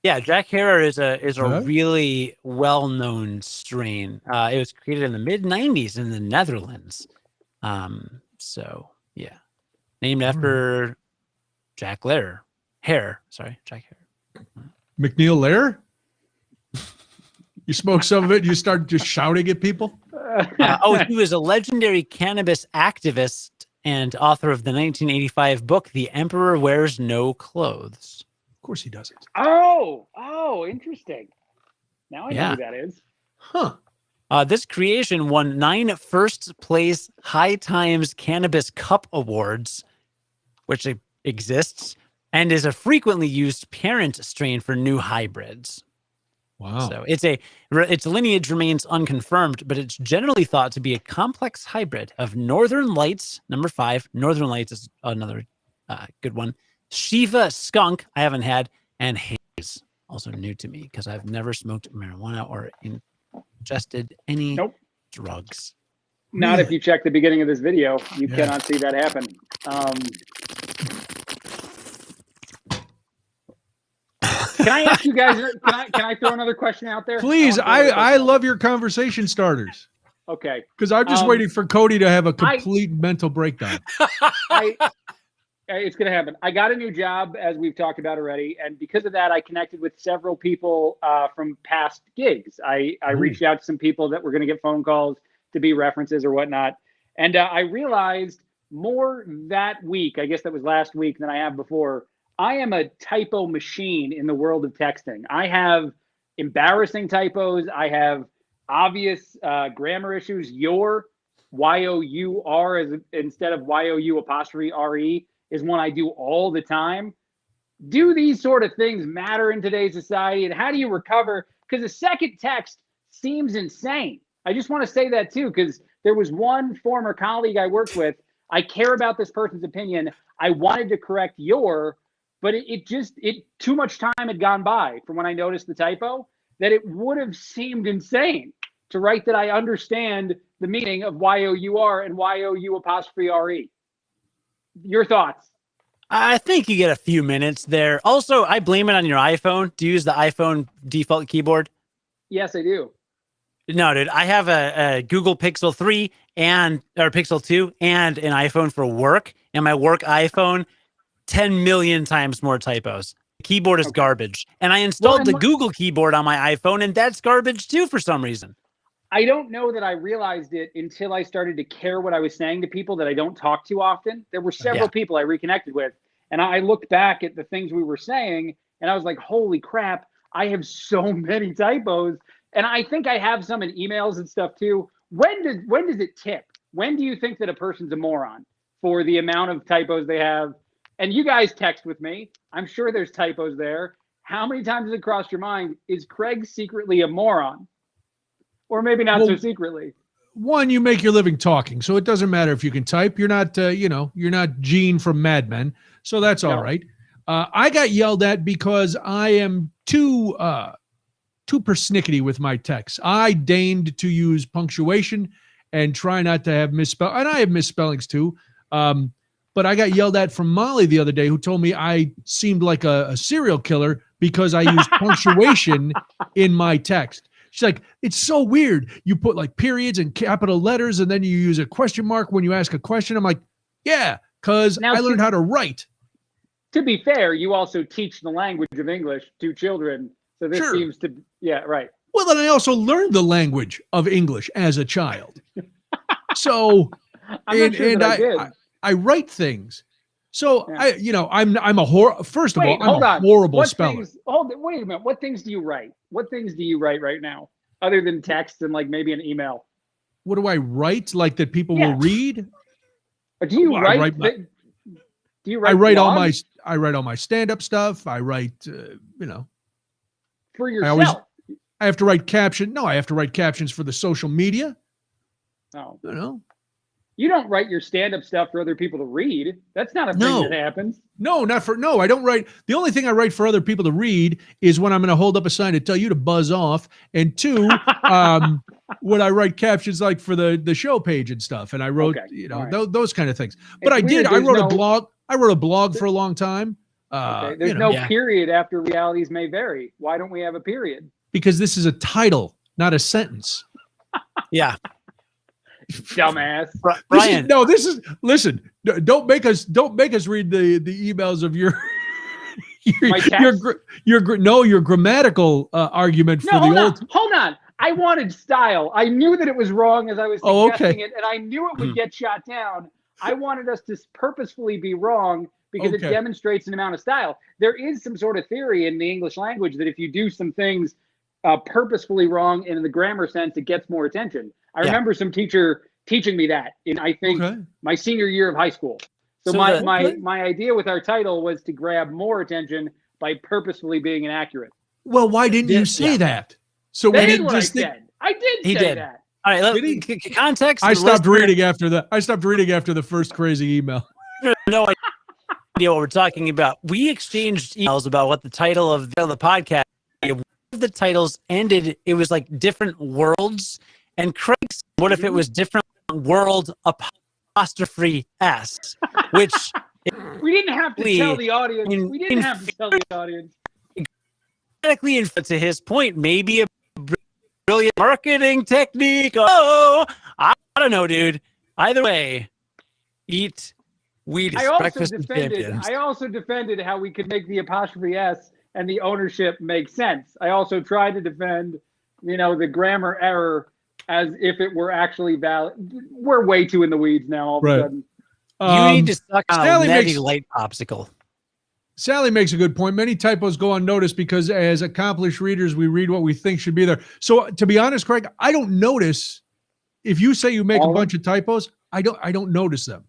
Yeah, Jack Herer is a really well-known strain. It was created in the mid-90s in the Netherlands. So yeah, named after Jack Lehrer. Jack Herer. McNeil Lehrer? You smoke some of it and you start just shouting at people? He was a legendary cannabis activist and author of the 1985 book, The Emperor Wears No Clothes. Of course he doesn't. Oh, interesting. Now I know who that is. Huh. This creation won 9 first-place High Times Cannabis Cup Awards, which exists, and is a frequently used parent strain for new hybrids. Wow. So its lineage remains unconfirmed, but it's generally thought to be a complex hybrid of Northern Lights, number 5. Northern Lights is another good one. Shiva Skunk, I haven't had, and Haze, also new to me because I've never smoked marijuana or ingested any drugs. Not if you check the beginning of this video. You cannot see that happen. Can I ask you guys, can I throw another question out there? Please, I love your conversation starters. Okay. Because I'm just waiting for Cody to have a complete mental breakdown. It's going to happen. I got a new job, as we've talked about already. And because of that, I connected with several people from past gigs. I reached out to some people that were going to get phone calls to be references or whatnot. And I realized more that week, I guess that was last week, than I have before. I am a typo machine in the world of texting. I have embarrassing typos. I have obvious grammar issues. Your Y-O-U-R instead of Y-O-U apostrophe R-E is one I do all the time. Do these sort of things matter in today's society? And how do you recover? Because a second text seems insane. I just want to say that too, because there was one former colleague I worked with. I care about this person's opinion. I wanted to correct but it too much time had gone by from when I noticed the typo that it would have seemed insane to write that I understand the meaning of Y-O-U-R and Y-O-U apostrophe R-E. Your thoughts? I think you get a few minutes there. Also, I blame it on your iPhone. Do you use the iPhone default keyboard? Yes, I do. No, dude. I have a Google Pixel 3 or Pixel 2 and an iPhone for work. And my work iPhone, 10 million times more typos. The keyboard is garbage. And I installed the Google keyboard on my iPhone, and that's garbage too for some reason. I don't know that I realized it until I started to care what I was saying to people that I don't talk to often. There were several people I reconnected with, and I looked back at the things we were saying, and I was like, holy crap, I have so many typos. And I think I have some in emails and stuff too. When does it tip? When do you think that a person's a moron for the amount of typos they have? And you guys text with me. I'm sure there's typos there. How many times has it crossed your mind? Is Craig secretly a moron? Or maybe not so secretly. One, you make your living talking, so it doesn't matter if you can type. You're not, you're not Gene from Mad Men, so that's all right. I got yelled at because I am too persnickety with my texts. I deigned to use punctuation and try not to have misspell, and I have misspellings too. But I got yelled at from Molly the other day, who told me I seemed like a serial killer because I used punctuation in my text. She's like, it's so weird. You put like periods and capital letters, and then you use a question mark when you ask a question. I'm like, yeah, because I learned how to write. To be fair, you also teach the language of English to children. So this seems to, right. Well, then I also learned the language of English as a child. So, I write things. So I'm a First of all, I'm a horrible speller. Wait a minute. What things do you write? What things do you write right now, other than text and like maybe an email? What do I write? Like that people will read? Or do you write? Do you write? I write all my stand-up stuff. I write, for yourself. I have to write caption. No, I have to write captions for the social media. Oh, You don't write your stand-up stuff for other people to read. That's not a thing that happens. No, I don't write. The only thing I write for other people to read is when I'm going to hold up a sign to tell you to buzz off. And two, when I write captions like for the show page and stuff. And I wrote, those kind of things. But I wrote a blog. I wrote a blog for a long time. There's no period after realities may vary. Why don't we have a period? Because this is a title, not a sentence. Yeah. Dumbass. Brian. Listen, don't make us read the emails of your your grammatical argument for Hold on. I wanted style. I knew that it was wrong as I was suggesting it, and I knew it would get shot down. I wanted us to purposefully be wrong because it demonstrates an amount of style. There is some sort of theory in the English language that if you do some things purposefully wrong in the grammar sense, it gets more attention. I remember some teacher teaching me that in, I think, my senior year of high school. So my idea with our title was to grab more attention by purposefully being inaccurate. Well, why didn't you say that? So we didn't just think. I did say that. All right, context. I stopped reading after the first crazy email. No idea what we're talking about. We exchanged emails about what the title of the podcast. The titles ended. It was like different worlds. And Craig said, what if it was different world apostrophe S? Which we didn't have to tell the audience. We didn't have to tell the audience. Exactly, to his point, maybe a brilliant marketing technique. Oh, I don't know, dude. Either way, eat weed. I also defended how we could make the apostrophe S and the ownership make sense. I also tried to defend, the grammar error as if it were actually valid. We're way too in the weeds now all of a sudden. You need to suck on a Natty Light popsicle. Sally makes a good point. Many typos go unnoticed because as accomplished readers, we read what we think should be there. So to be honest, Craig, I don't notice if you say you make a bunch of typos, I don't notice them.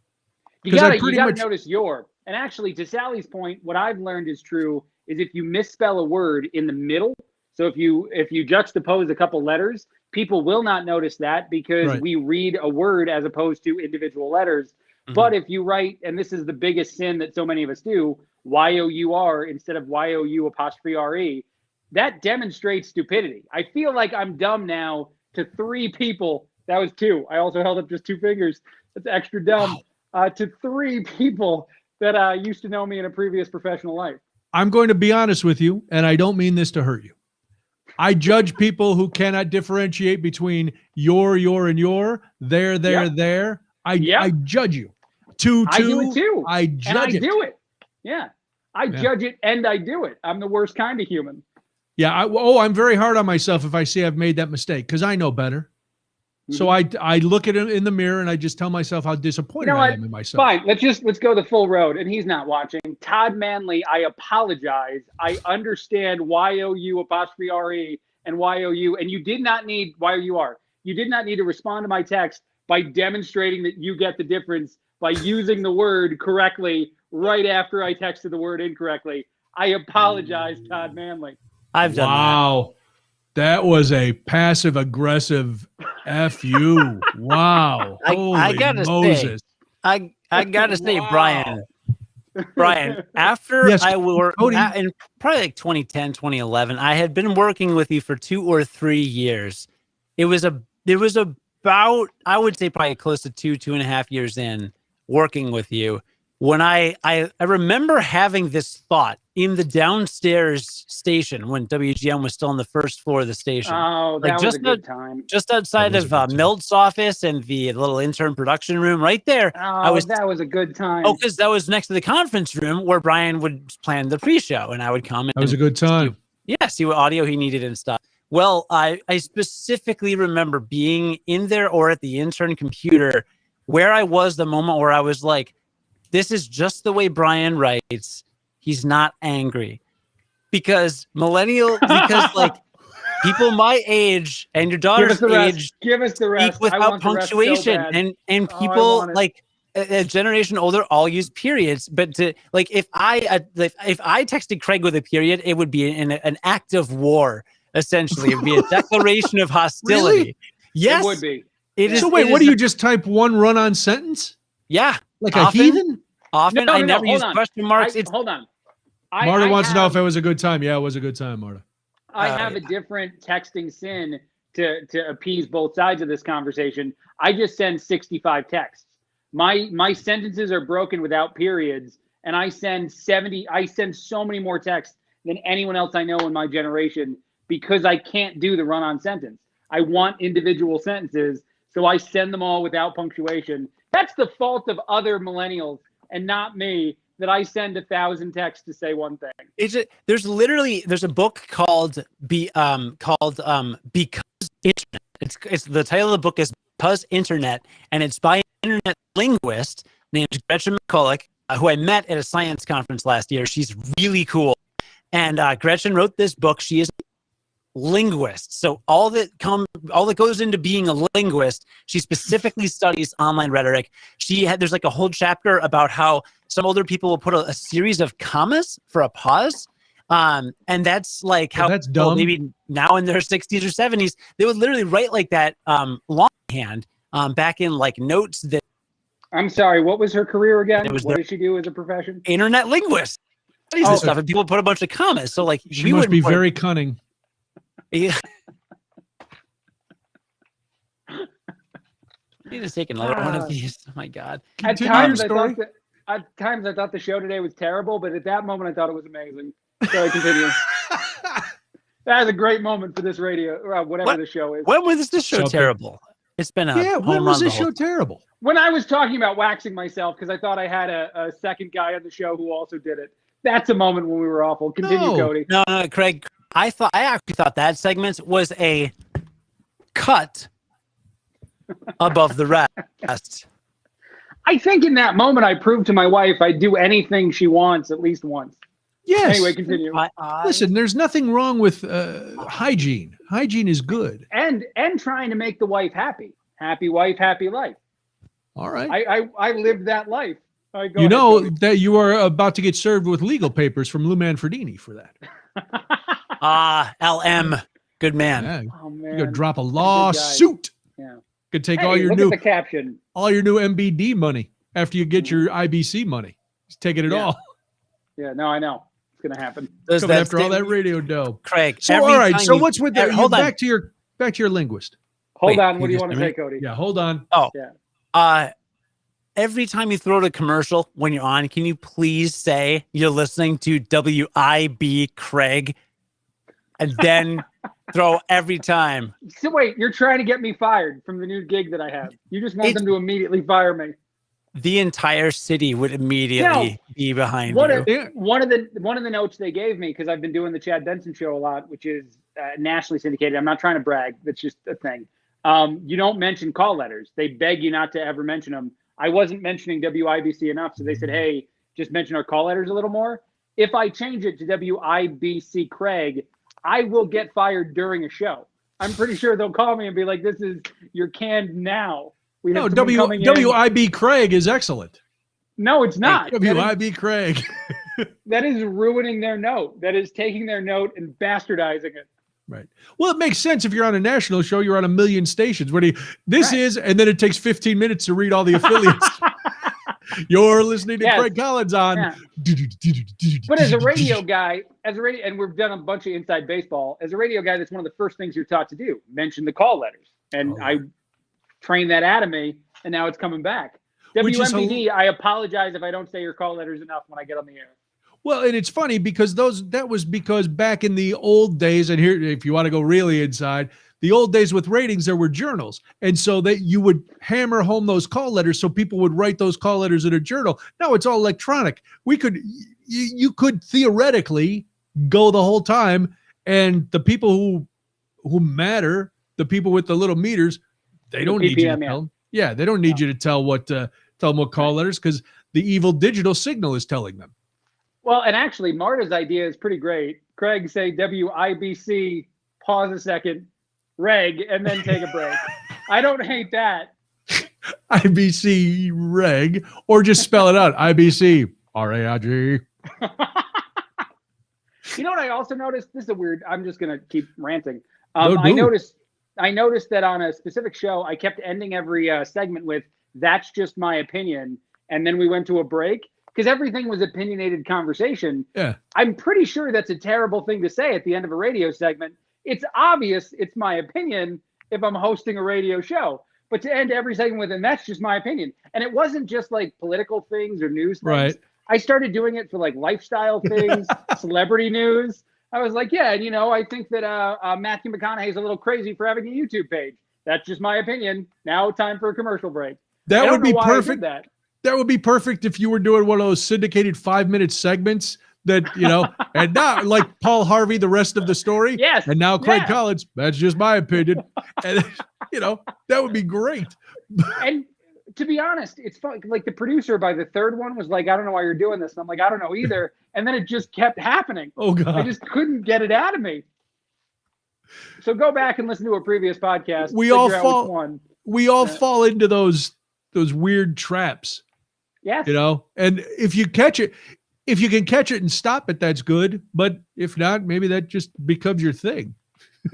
You gotta notice your. And actually, to Sally's point, what I've learned is true is if you misspell a word in the middle, so if you juxtapose a couple letters, people will not notice that because we read a word as opposed to individual letters. Mm-hmm. But if you write, and this is the biggest sin that so many of us do, Y-O-U-R instead of Y-O-U''re, that demonstrates stupidity. I feel like I'm dumb now to 3 people. That was 2. I also held up just 2 fingers. That's extra dumb. To 3 people that used to know me in a previous professional life. I'm going to be honest with you, and I don't mean this to hurt you. I judge people who cannot differentiate between your, and your, there. I judge you. I do it too. I judge it. I do it. Yeah. I judge it and I do it. I'm the worst kind of human. Yeah. I'm very hard on myself if I see I've made that mistake because I know better. Mm-hmm. So I look at it in the mirror and I just tell myself how disappointed I am in myself. Fine. Let's go the full road. And he's not watching. Todd Manley, I apologize. I understand Y-O-U''re and Y-O-U. And you did not need Y-O-U-R. You did not need to respond to my text by demonstrating that you get the difference by using the word correctly right after I texted the word incorrectly. I apologize, Todd Manley. I've done that. Wow. That was a passive aggressive F you. Wow. I gotta Moses. say, I gotta say, Brian, after I worked in probably like 2010, 2011, I had been working with you for 2 or 3 years. It was about, I would say probably close to 2.5 years in working with you. When I remember having this thought in the downstairs station when WGN was still on the first floor of the station. Oh, that was a good time. Just outside of Milt's office and the little intern production room right there. Oh, that was a good time. Oh, because that was next to the conference room where Brian would plan the pre-show and I would come in. That was a good time. See what audio he needed and stuff. Well, I specifically remember being in there or at the intern computer where I was the moment where I was like, this is just the way Brian writes. He's not angry. Because like people my age and your daughter's age give us the rest. Without punctuation and people like a generation older all use periods. But to like if I texted Craig with a period, it would be an act of war. Essentially, it would be a declaration of hostility. Really? Yes, it would be. So wait, what do you just type one run-on sentence? Yeah, like a heathen. Often, I never use question marks. Hold on. Marta wants to know if it was a good time. Yeah, it was a good time, Marta. I have a different texting sin to appease both sides of this conversation. I just send 65 texts. My sentences are broken without periods, and I send 70. I send so many more texts than anyone else I know in my generation because I can't do the run-on sentence. I want individual sentences, so I send them all without punctuation. That's the fault of other millennials and not me that I send 1,000 texts to say one thing. There's a book called Because Internet. It's the title of the book is Because Internet, and it's by an internet linguist named Gretchen McCulloch, who I met at a science conference last year. She's really cool. And Gretchen wrote this book. She is a linguist. So all that goes into being a linguist, she specifically studies online rhetoric. There's like a whole chapter about how some older people will put a series of commas for a pause. And that's like how that's dumb. Maybe now in their 60s or 70s, they would literally write like that longhand back in like notes that. I'm sorry, what was her career again? What did she do as a profession? Internet linguist. And stuff, and people put a bunch of commas. So like she must be very cunning. Yeah. I need to take another one of these. Oh my God. At times I thought the show today was terrible, but at that moment I thought it was amazing. So I continue. That is a great moment for this radio, or whatever the show is. When was this show terrible? It's been when was this show terrible? When I was talking about waxing myself because I thought I had a second guy on the show who also did it. That's a moment when we were awful. Continue, Cody. No, Craig. I actually thought that segment was a cut above the rest. I think in that moment I proved to my wife I'd do anything she wants at least once. Yes. Anyway, continue. Listen, there's nothing wrong with hygiene. Hygiene is good. And trying to make the wife happy. Happy wife, happy life. All right. I lived that life. Right, you know that you are about to get served with legal papers from Lou Manfredini for that. LM. Good man. Yeah. Oh, man. You're gonna drop a lawsuit. Yeah. Could take Hey, all your look new at the caption. all your new MBD money after you get your IBC money. He's taking it all. Yeah, no, I know. It's gonna happen. Coming after all that radio dough. Craig. So all right. So what's with that? Hold on. Back to your linguist. Hold on. What do you want to say, Cody? Yeah, hold on. Oh. Yeah. Every time you throw the commercial when you're on, can you please say you're listening to WIB Craig? And then throw every time. So wait, you're trying to get me fired from the new gig that I have. You just want them to immediately fire me. The entire city would immediately be behind you. One of the notes they gave me, because I've been doing the Chad Benson show a lot, which is nationally syndicated. I'm not trying to brag. That's just a thing. You don't mention call letters. They beg you not to ever mention them. I wasn't mentioning WIBC enough, so they said, hey, just mention our call letters a little more. If I change it to WIBC Craig, I will get fired during a show. I'm pretty sure they'll call me and be like, you're canned now. No, WIB Craig is excellent. No, it's not. WIB Craig. That is ruining their note. That is taking their note and bastardizing it. Right. Well, it makes sense if you're on a national show, you're on a million stations. And then it takes 15 minutes to read all the affiliates. You're listening to Craig Collins on. Yeah. But as a radio guy, and we've done a bunch of inside baseball, as a radio guy, that's one of the first things you're taught to do. Mention the call letters. And I trained that out of me, and now it's coming back. WMBD, I apologize if I don't say your call letters enough when I get on the air. Well, and it's funny because that was because back in the old days, and here, if you want to go really inside, the old days with ratings, there were journals. And so that you would hammer home those call letters so people would write those call letters in a journal. Now it's all electronic. You could theoretically go the whole time, and the people who matter, the people with the little meters, they don't need you to tell them. Yeah, they don't need you to tell them what call letters, because the evil digital signal is telling them. Well, and actually, Marta's idea is pretty great. Craig, say WIBC, pause a second, reg, and then take a break. I don't hate that. IBC reg, or just spell it out. IBC RAIG. You know what I also noticed? This is a weird. I'm just gonna keep ranting. I noticed that on a specific show, I kept ending every segment with "That's just my opinion," and then we went to a break. Because everything was opinionated conversation. Yeah. I'm pretty sure that's a terrible thing to say at the end of a radio segment. It's obvious it's my opinion if I'm hosting a radio show. But to end every segment with, and that's just my opinion. And it wasn't just like political things or news things. Right. I started doing it for like lifestyle things, celebrity news. I was like, yeah, and I think that Matthew McConaughey is a little crazy for having a YouTube page. That's just my opinion. Now time for a commercial break. That would be perfect. That would be perfect if you were doing one of those syndicated 5-minute segments that, and now like Paul Harvey, the rest of the story. Yes. And now Craig Collins, that's just my opinion. And, that would be great. And to be honest, it's fun. Like the producer by the third one was like, I don't know why you're doing this. And I'm like, I don't know either. And then it just kept happening. Oh, God. I just couldn't get it out of me. So go back and listen to a previous podcast. We all fall into those weird traps. Yes. And if you can catch it and stop it, that's good. But if not, maybe that just becomes your thing.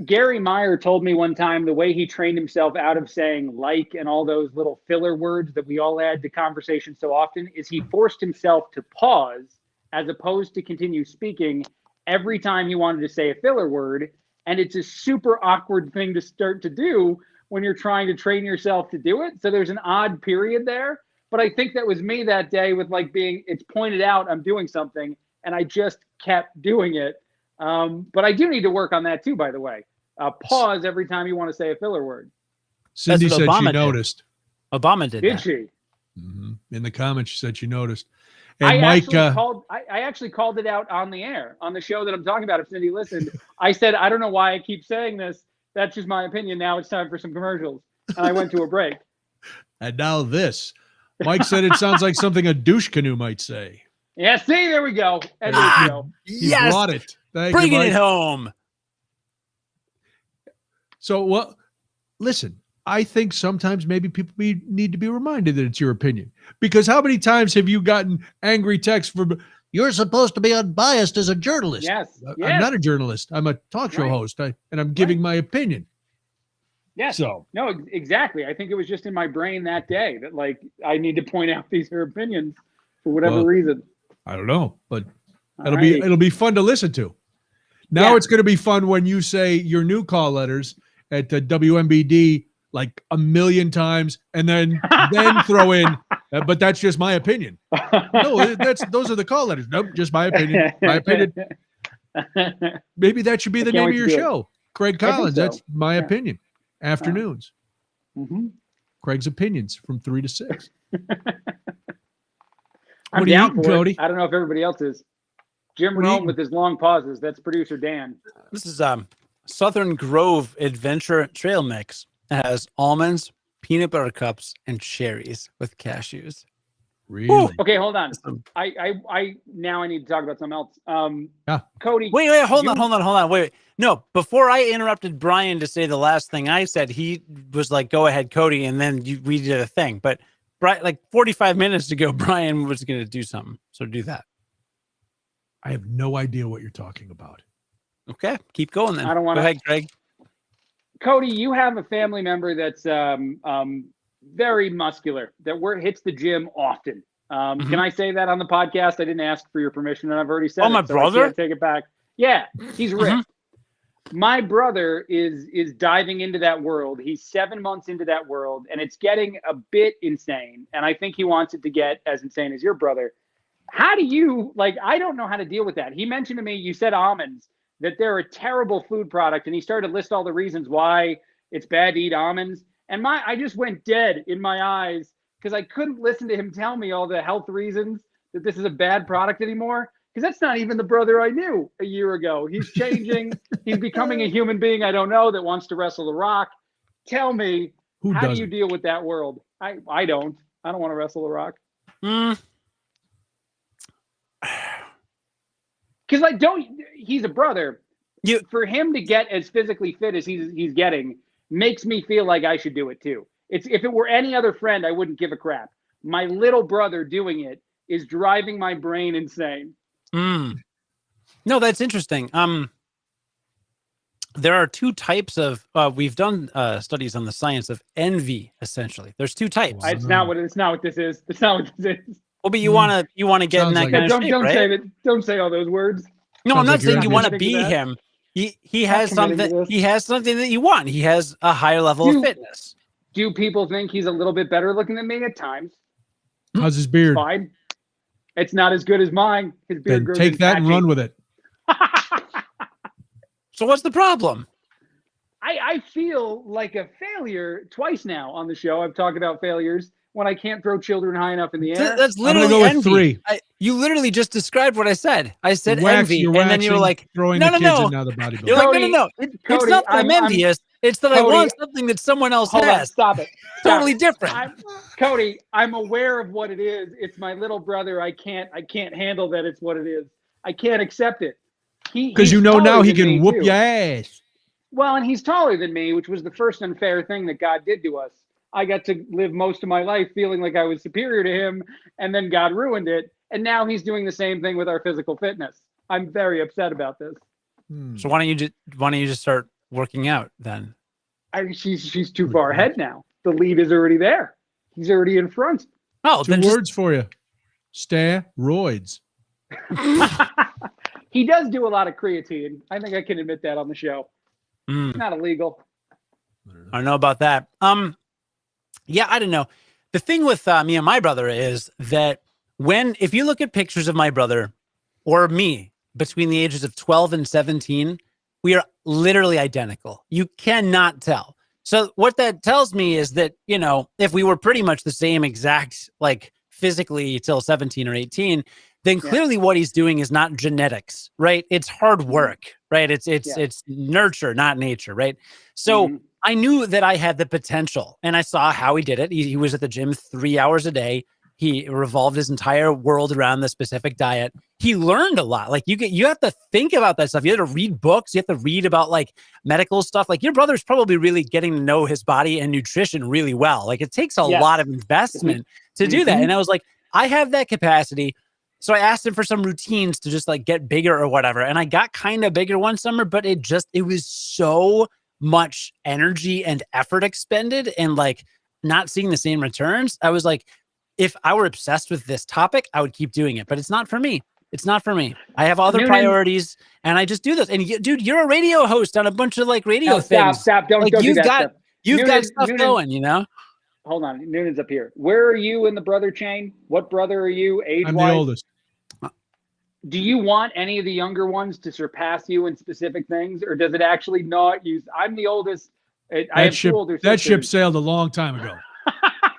Gary Meyer told me one time the way he trained himself out of saying like and all those little filler words that we all add to conversation so often is he forced himself to pause as opposed to continue speaking every time he wanted to say a filler word. And it's a super awkward thing to start to do when you're trying to train yourself to do it. So there's an odd period there. But I think that was me that day with it's pointed out I'm doing something and I just kept doing it. But I do need to work on that too, by the way. Pause every time you want to say a filler word. Cindy said she noticed. Obama did that. Did she? Mm-hmm. In the comments, she said she noticed. And I Mike, actually called it out on the air, on the show that I'm talking about. If Cindy listened, I said, I don't know why I keep saying this. That's just my opinion. Now it's time for some commercials. And I went to a break. And now this. Mike said it sounds like something a douche canoe might say. Yeah, see, there we go. And There there you we go. You brought it. Thank you, Bringing Mike. it home. So, well, listen, I think sometimes maybe people need to be reminded that it's your opinion. Because how many times have you gotten angry texts from, you're supposed to be unbiased as a journalist? Yes. I'm not a journalist. I'm a talk show host, and I'm giving my opinion. Yes. So, no, exactly. I think it was just in my brain that day that, like, I need to point out these are opinions for whatever reason. I don't know, but it'll be fun to listen to. Now it's going to be fun when you say your new call letters at the WMBD like a million times, and then throw in, but that's just my opinion. No, those are the call letters. Nope, just my opinion. My opinion. Maybe that should be the name of your show, Craig Collins. So. That's my opinion. Afternoons. Craig's opinions from 3 to 6. I'm down for Cody? I don't know if everybody else is. Jim Rome with his long pauses. That's producer Dan. This is Southern Grove Adventure Trail Mix. It has almonds, peanut butter cups, and cherries with cashews. Really? Ooh. Okay, hold on. I now I need to talk about something else. Cody. Wait, hold on. Wait. No, before I interrupted Brian to say the last thing I said, he was like, "Go ahead, Cody," and then we did a thing. But like 45 minutes ago, Brian was going to do something. So do that. I have no idea what you're talking about. Okay, keep going then. I don't want to. Go ahead, Craig. Cody, you have a family member that's very muscular, that hits the gym often. Can I say that on the podcast? I didn't ask for your permission, and I've already said it. My brother? I can't take it back. Yeah, he's ripped. My brother is diving into that world. He's 7 months into that world, and it's getting a bit insane. And I think he wants it to get as insane as your brother. How do you, I don't know how to deal with that. He mentioned to me, you said almonds, that they're a terrible food product, and he started to list all the reasons why it's bad to eat almonds. And I just went dead in my eyes because I couldn't listen to him tell me all the health reasons that this is a bad product anymore. Because that's not even the brother I knew a year ago. He's changing. He's becoming a human being I don't know that wants to wrestle The Rock. Tell me, how do you deal with that world? I don't. I don't want to wrestle The Rock. Because he's a brother. For him to get as physically fit as he's getting makes me feel like I should do it too. If it were any other friend, I wouldn't give a crap. My little brother doing it is driving my brain insane. No, that's interesting. There are two types of we've done studies on the science of envy. Essentially, there's two types. It's not what this is. It's not what this is. Well, but you want to get in that kind of shape, right? Don't say all those words. No, I'm not saying you want to be him. He has something. He has something that you want. He has a higher level of fitness. Do people think he's a little bit better looking than me at times? How's his beard? It's fine. It's not as good as mine. His beard grows. Take that and run with it. So what's the problem? I feel like a failure twice now on the show. I've talked about failures when I can't throw children high enough in the air. That's literally envy. You literally just described what I said. I said envy, and then you were like, no. You're like, no. It's not that I'm envious. It's that I want something that someone else has. Stop it. Totally different. Cody, I'm aware of what it is. It's my little brother. I can't handle that it's what it is. I can't accept it. Because now he can whoop your ass. Well, and he's taller than me, which was the first unfair thing that God did to us. I got to live most of my life feeling like I was superior to him, and then God ruined it. And now he's doing the same thing with our physical fitness. I'm very upset about this. So why don't you just start working out then? She's too far ahead now. The lead is already there. He's already in front. Oh, two words for you: steroids. He does do a lot of creatine. I think I can admit that on the show. It's not illegal. I don't know about that. Yeah, I don't know. The thing with me and my brother is that if you look at pictures of my brother or me between the ages of 12 and 17, we are literally identical. You cannot tell. So what that tells me is that, if we were pretty much the same exact, physically till 17 or 18, then clearly what he's doing is not genetics, right? It's hard work, right? It's nurture, not nature, right? So I knew that I had the potential, and I saw how he did it. He was at the gym 3 hours a day. He revolved his entire world around the specific diet. He learned a lot. Like you have to think about that stuff. You have to read books. You have to read about like medical stuff. Like your brother's probably really getting to know his body and nutrition really well. Like it takes a lot of investment to do that. And I was like, I have that capacity. So I asked him for some routines to just like get bigger or whatever. And I got kind of bigger one summer, but it was so much energy and effort expended and like not seeing the same returns. I was like, if I were obsessed with this topic, I would keep doing it, but it's not for me. It's not for me. I have other priorities and I just do this. And dude, you're a radio host on a bunch of like radio things. Stop. Don't like, do you've that got, stuff. You've got stuff going, you know? Hold on. Noonan's up here. Where are you in the brother chain? What brother are you age-wise? I'm the oldest. Do you want any of the younger ones to surpass you in specific things, or does it actually not use? I'm the oldest. I have two older sisters. That ship sailed a long time ago.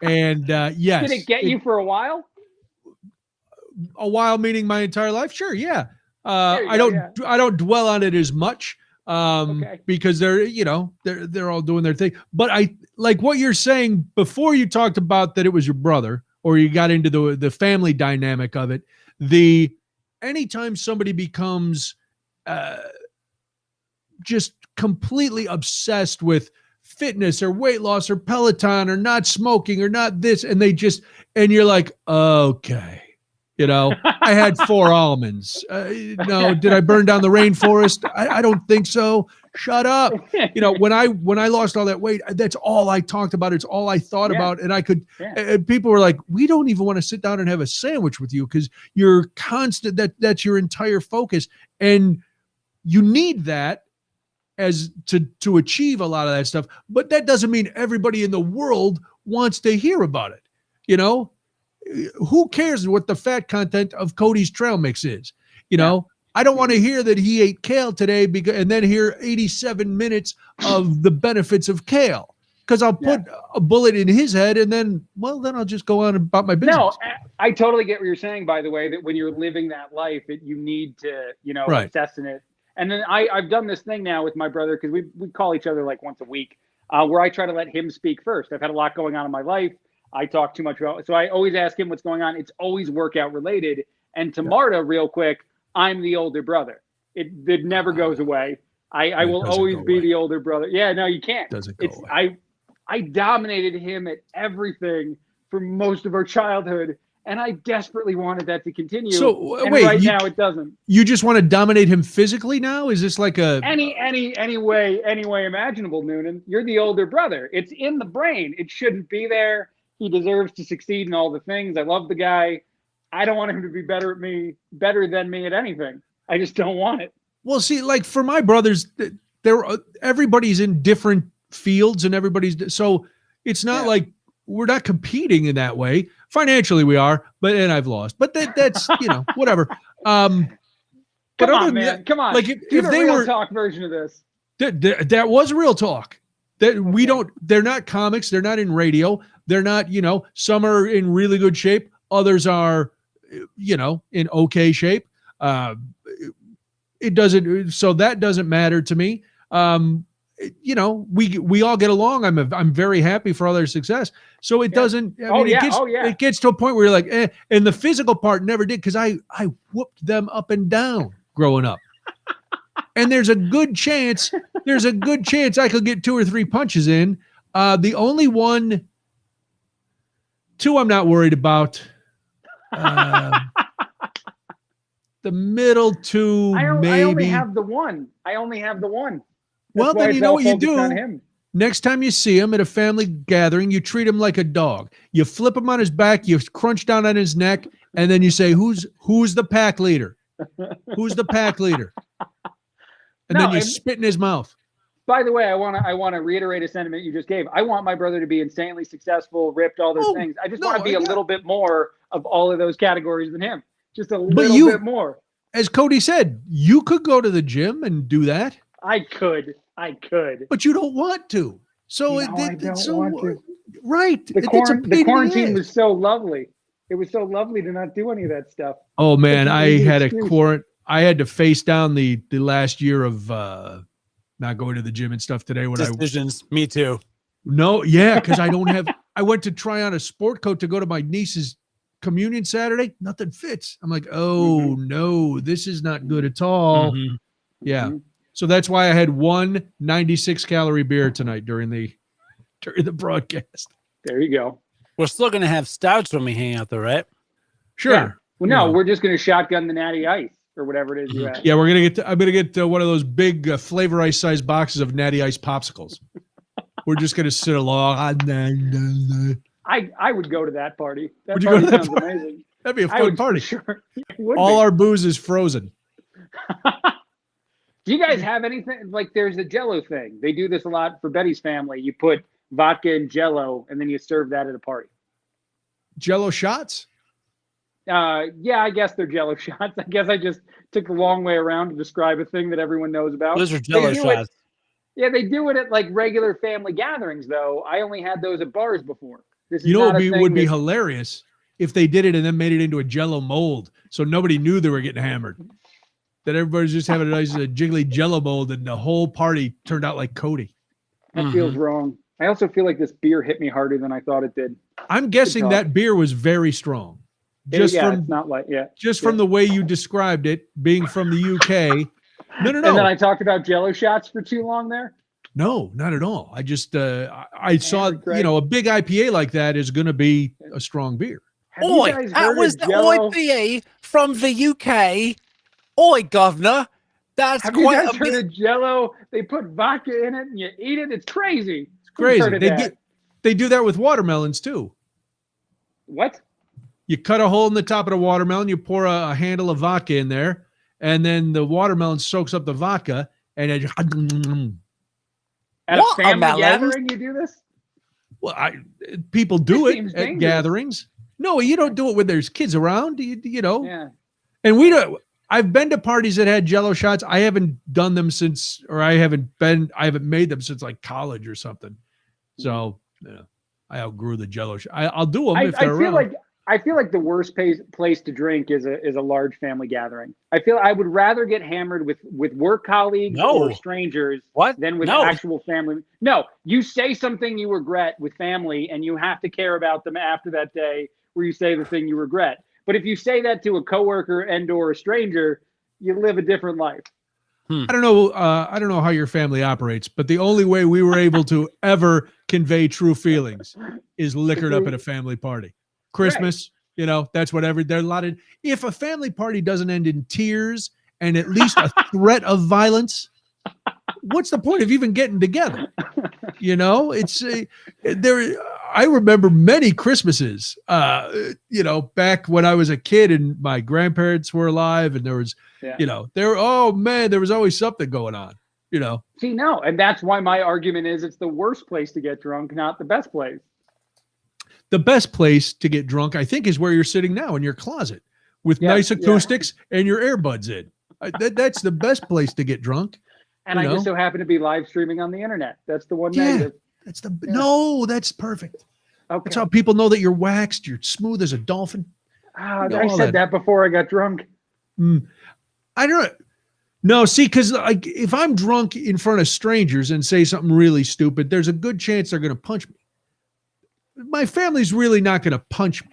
And yes. Did it get you for a while? A while meaning my entire life? Sure, yeah. I don't dwell on it as much because they're all doing their thing. But I like what you're saying before you talked about that it was your brother or you got into the family dynamic of it. Anytime somebody becomes just completely obsessed with fitness or weight loss or Peloton or not smoking or not this, and you're like, okay, I had 4 almonds. No, did I burn down the rainforest? I don't think so. Shut up. When I lost all that weight, that's all I talked about. It's all I thought about. And I could, and people were like, we don't even want to sit down and have a sandwich with you because you're constant. That's your entire focus. And you need that as to achieve a lot of that stuff. But that doesn't mean everybody in the world wants to hear about it. Who cares what the fat content of Cody's trail mix is? I don't want to hear that he ate kale today and then hear 87 minutes of the benefits of kale because I'll put a bullet in his head and then I'll just go on about my business. No, I totally get what you're saying, by the way, that when you're living that life, you need to, obsess in it. And then I've done this thing now with my brother because we call each other like once a week where I try to let him speak first. I've had a lot going on in my life. I talk too much about, so I always ask him what's going on. It's always workout related. And to Marta, real quick, I'm the older brother. It never goes away. I will always be the older brother. Yeah, no, you can't. Doesn't go away. I dominated him at everything for most of our childhood, and I desperately wanted that to continue. So and right now it doesn't. You just want to dominate him physically now? Is this like any way imaginable, Noonan? You're the older brother. It's in the brain. It shouldn't be there. He deserves to succeed in all the things. I love the guy. I don't want him to be better than me at anything. I just don't want it. Well, see, like for my brothers, everybody's in different fields and so it's not like we're not competing in that way. Financially we are, and I've lost, but that's, whatever. Come on, man. Come on. Like if they were talk version of this, that was real talk that they're not comics. They're not in radio. They're not, some are in really good shape. Others are, in okay shape. It doesn't, so that doesn't matter to me. We all get along. I'm very happy for all their success. So it doesn't, it gets to a point where you're like, and the physical part never did. Cause I whooped them up and down growing up. And there's a good chance I could get 2 or 3 punches in. The only 2 I'm not worried about. The middle 2, maybe. I only have the one. That's well, then you know what you do. Next time you see him at a family gathering, you treat him like a dog. You flip him on his back, you crunch down on his neck, and then you say, "Who's the pack leader? Who's the pack leader?" And then you spit in his mouth. By the way, I want to reiterate a sentiment you just gave. I want my brother to be insanely successful, ripped, all those things. I just want to be a little bit more of all of those categories than him. Just a little bit more. As Cody said, you could go to the gym and do that. I could. But you don't want to. So I don't want to. Right. The quarantine was so lovely. It was so lovely to not do any of that stuff. Oh man, I had to face down the last year of not going to the gym and stuff today. Decisions. Me too. No, yeah, because I don't have. I went to try on a sport coat to go to my niece's communion Saturday, nothing fits. I'm like, oh no, this is not good at all. Mhm. Yeah. So that's why I had one 96 calorie beer tonight during the broadcast. There you go. We're still gonna have stouts when we hang out, though, right? Sure. Yeah. Well, no, Yeah. we're just going to shotgun the Natty Ice or whatever it is you have. Yeah, I'm gonna get one of those big Flavor Ice sized boxes of Natty Ice popsicles. We're just gonna sit along. I would go to that party. That Would you go party to that sounds party? amazing. That'd be a I fun would for party. sure. It would All be. our booze is frozen. Do you guys have anything like there's a Jello thing? They do this a lot for Betty's family. You put vodka and Jello, and then you serve that at a party. Jello shots? Yeah, I guess they're Jello shots. I guess I just took the long way around to describe a thing that everyone knows about. Those are Jello They do it- shots. Yeah, they do it at like regular family gatherings, though. I only had those at bars before. This is You know not what a thing would be that- hilarious if they did it and then made it into a Jello mold, so nobody knew they were getting hammered. That everybody's just having a nice jiggly Jello mold, and the whole party turned out like Cody. That feels wrong. I also feel like this beer hit me harder than I thought it did. I'm guessing talk. that beer was very strong. Just yeah, from it's not like from the way you described it, being from the UK. No. And then I talked about Jello shots for too long there. No, not at all. I just I saw, Greg. a big IPA like that is going to be a strong beer. Have you Oi, guys that heard was of the Jello? IPA from the UK. Oi, governor. That's Have you quite guys a heard bit. of Jello? They put vodka in it and you eat it. It's crazy. It's crazy. Who's heard of that? They do that with watermelons too. What? You cut a hole in the top of the watermelon, you pour a handle of vodka in there, and then the watermelon soaks up the vodka, and it just, At a family Watermelon? gathering, you do this? well, people do This it seems at dangerous. gatherings. No, you don't do it when there's kids around. You know, Yeah. and we don't. I've been to parties that had Jello shots. I haven't done them since, or I haven't made them since like college or something. So I outgrew the Jello shot. I'll do them if they're around. I feel like the worst place to drink is a large family gathering. I feel I would rather get hammered with work colleagues or strangers than with actual family. No, you say something you regret with family, and you have to care about them after that day where you say the thing you regret. But if you say that to a coworker and/or a stranger, you live a different life. I don't know how your family operates, but the only way we were able to ever convey true feelings is liquored up at a family party. Christmas, that's whatever. There are a lot of. If a family party doesn't end in tears and at least a threat of violence, what's the point of even getting together? It's there. I remember many Christmases, back when I was a kid and my grandparents were alive, and there was, there was always something going on, See, no, and that's why my argument is it's the worst place to get drunk, not the best place. The best place to get drunk, I think, is where you're sitting now in your closet with nice acoustics and your earbuds in. That's the best place to get drunk. And I just so happen to be live streaming on the internet. That's the one negative. No, that's perfect. Okay. That's how people know that you're waxed. You're smooth as a dolphin. I said that before I got drunk. I don't. No, see, because if I'm drunk in front of strangers and say something really stupid, there's a good chance they're going to punch me. My family's really not going to punch me.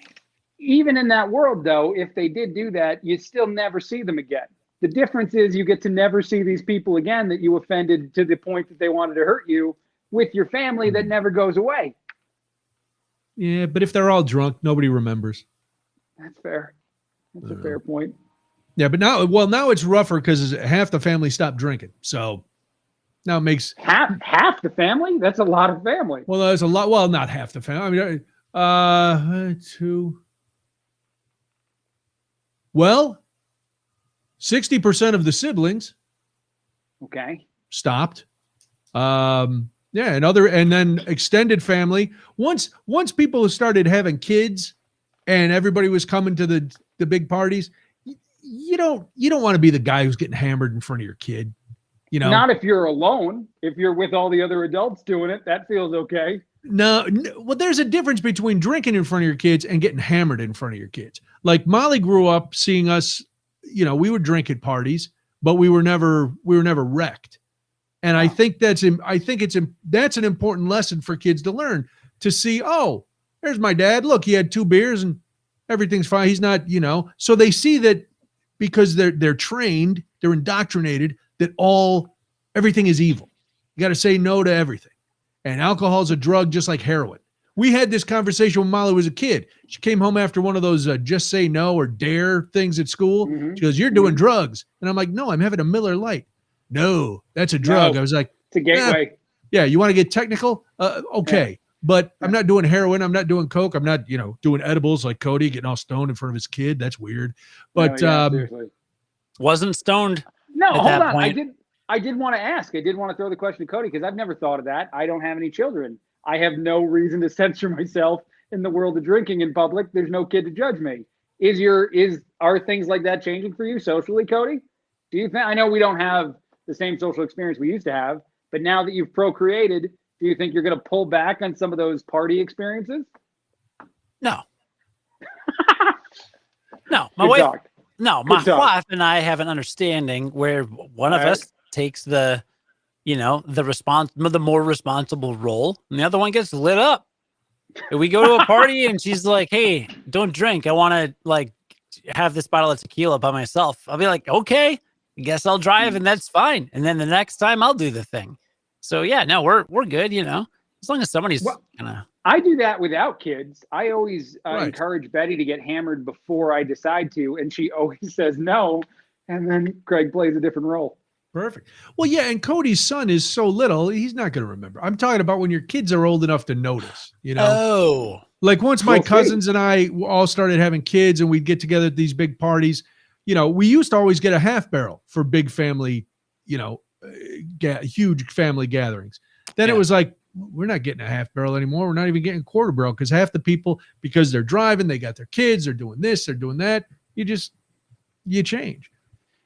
Even in that world, though, if they did do that, you'd still never see them again. The difference is you get to never see these people again that you offended to the point that they wanted to hurt you. With your family, that never goes away. Yeah, but if they're all drunk, nobody remembers. That's fair. That's a fair point. Yeah, but now it's rougher because half the family stopped drinking. So now it makes half the family. That's a lot of family. Well, there's a lot. Well, not half the family. I mean, two. Well, 60% of the siblings. Okay. Stopped. Yeah, and then extended family. Once people started having kids, and everybody was coming to the big parties, you don't want to be the guy who's getting hammered in front of your kid. Not if you're alone. If you're with all the other adults doing it, that feels okay. No, well, there's a difference between drinking in front of your kids and getting hammered in front of your kids. Like Molly grew up seeing us, we would drink at parties, but we were never wrecked. And I think that's an important lesson for kids to learn, to see, oh, there's my dad. Look, he had 2 beers and everything's fine. He's not, so they see that because they're trained, they're indoctrinated that everything is evil. You got to say no to everything. And alcohol is a drug just like heroin. We had this conversation when Molly was a kid. She came home after one of those just say no or dare things at school. Mm-hmm. She goes, "You're doing drugs." And I'm like, "No, I'm having a Miller Lite." "No, that's a drug." No, I was like, it's a gateway. Yeah, you want to get technical? Okay. Yeah. But I'm not doing heroin. I'm not doing coke. I'm not, doing edibles like Cody, getting all stoned in front of his kid. That's weird. But seriously. Wasn't stoned. No, hold on. Point. I did want to ask. I did want to throw the question to Cody because I've never thought of that. I don't have any children. I have no reason to censor myself in the world of drinking in public. There's no kid to judge me. Are things like that changing for you socially, Cody? Do you think? I know we don't have the same social experience we used to have, but now that you've procreated, do you think you're going to pull back on some of those party experiences? No. No, my wife. No, my wife and I have an understanding where one of us takes the more responsible role, and the other one gets lit up. If we go to a party and she's like, "Hey, don't drink. I want to have this bottle of tequila by myself." I'll be like, "Okay, I guess I'll drive, and that's fine." And then the next time I'll do the thing. So yeah, no, we're good. As long as somebody's I do that without kids. I always encourage Betty to get hammered before I decide to, and she always says no. And then Craig plays a different role. Perfect. Well, yeah, and Cody's son is so little, he's not going to remember. I'm talking about when your kids are old enough to notice, Oh. Like once my cousins and I all started having kids and we'd get together at these big parties, we used to always get a half barrel for big family, huge family gatherings. Then it was like, we're not getting a half barrel anymore. We're not even getting quarter barrel because half the people, because they're driving, they got their kids, they're doing this, they're doing that. You change.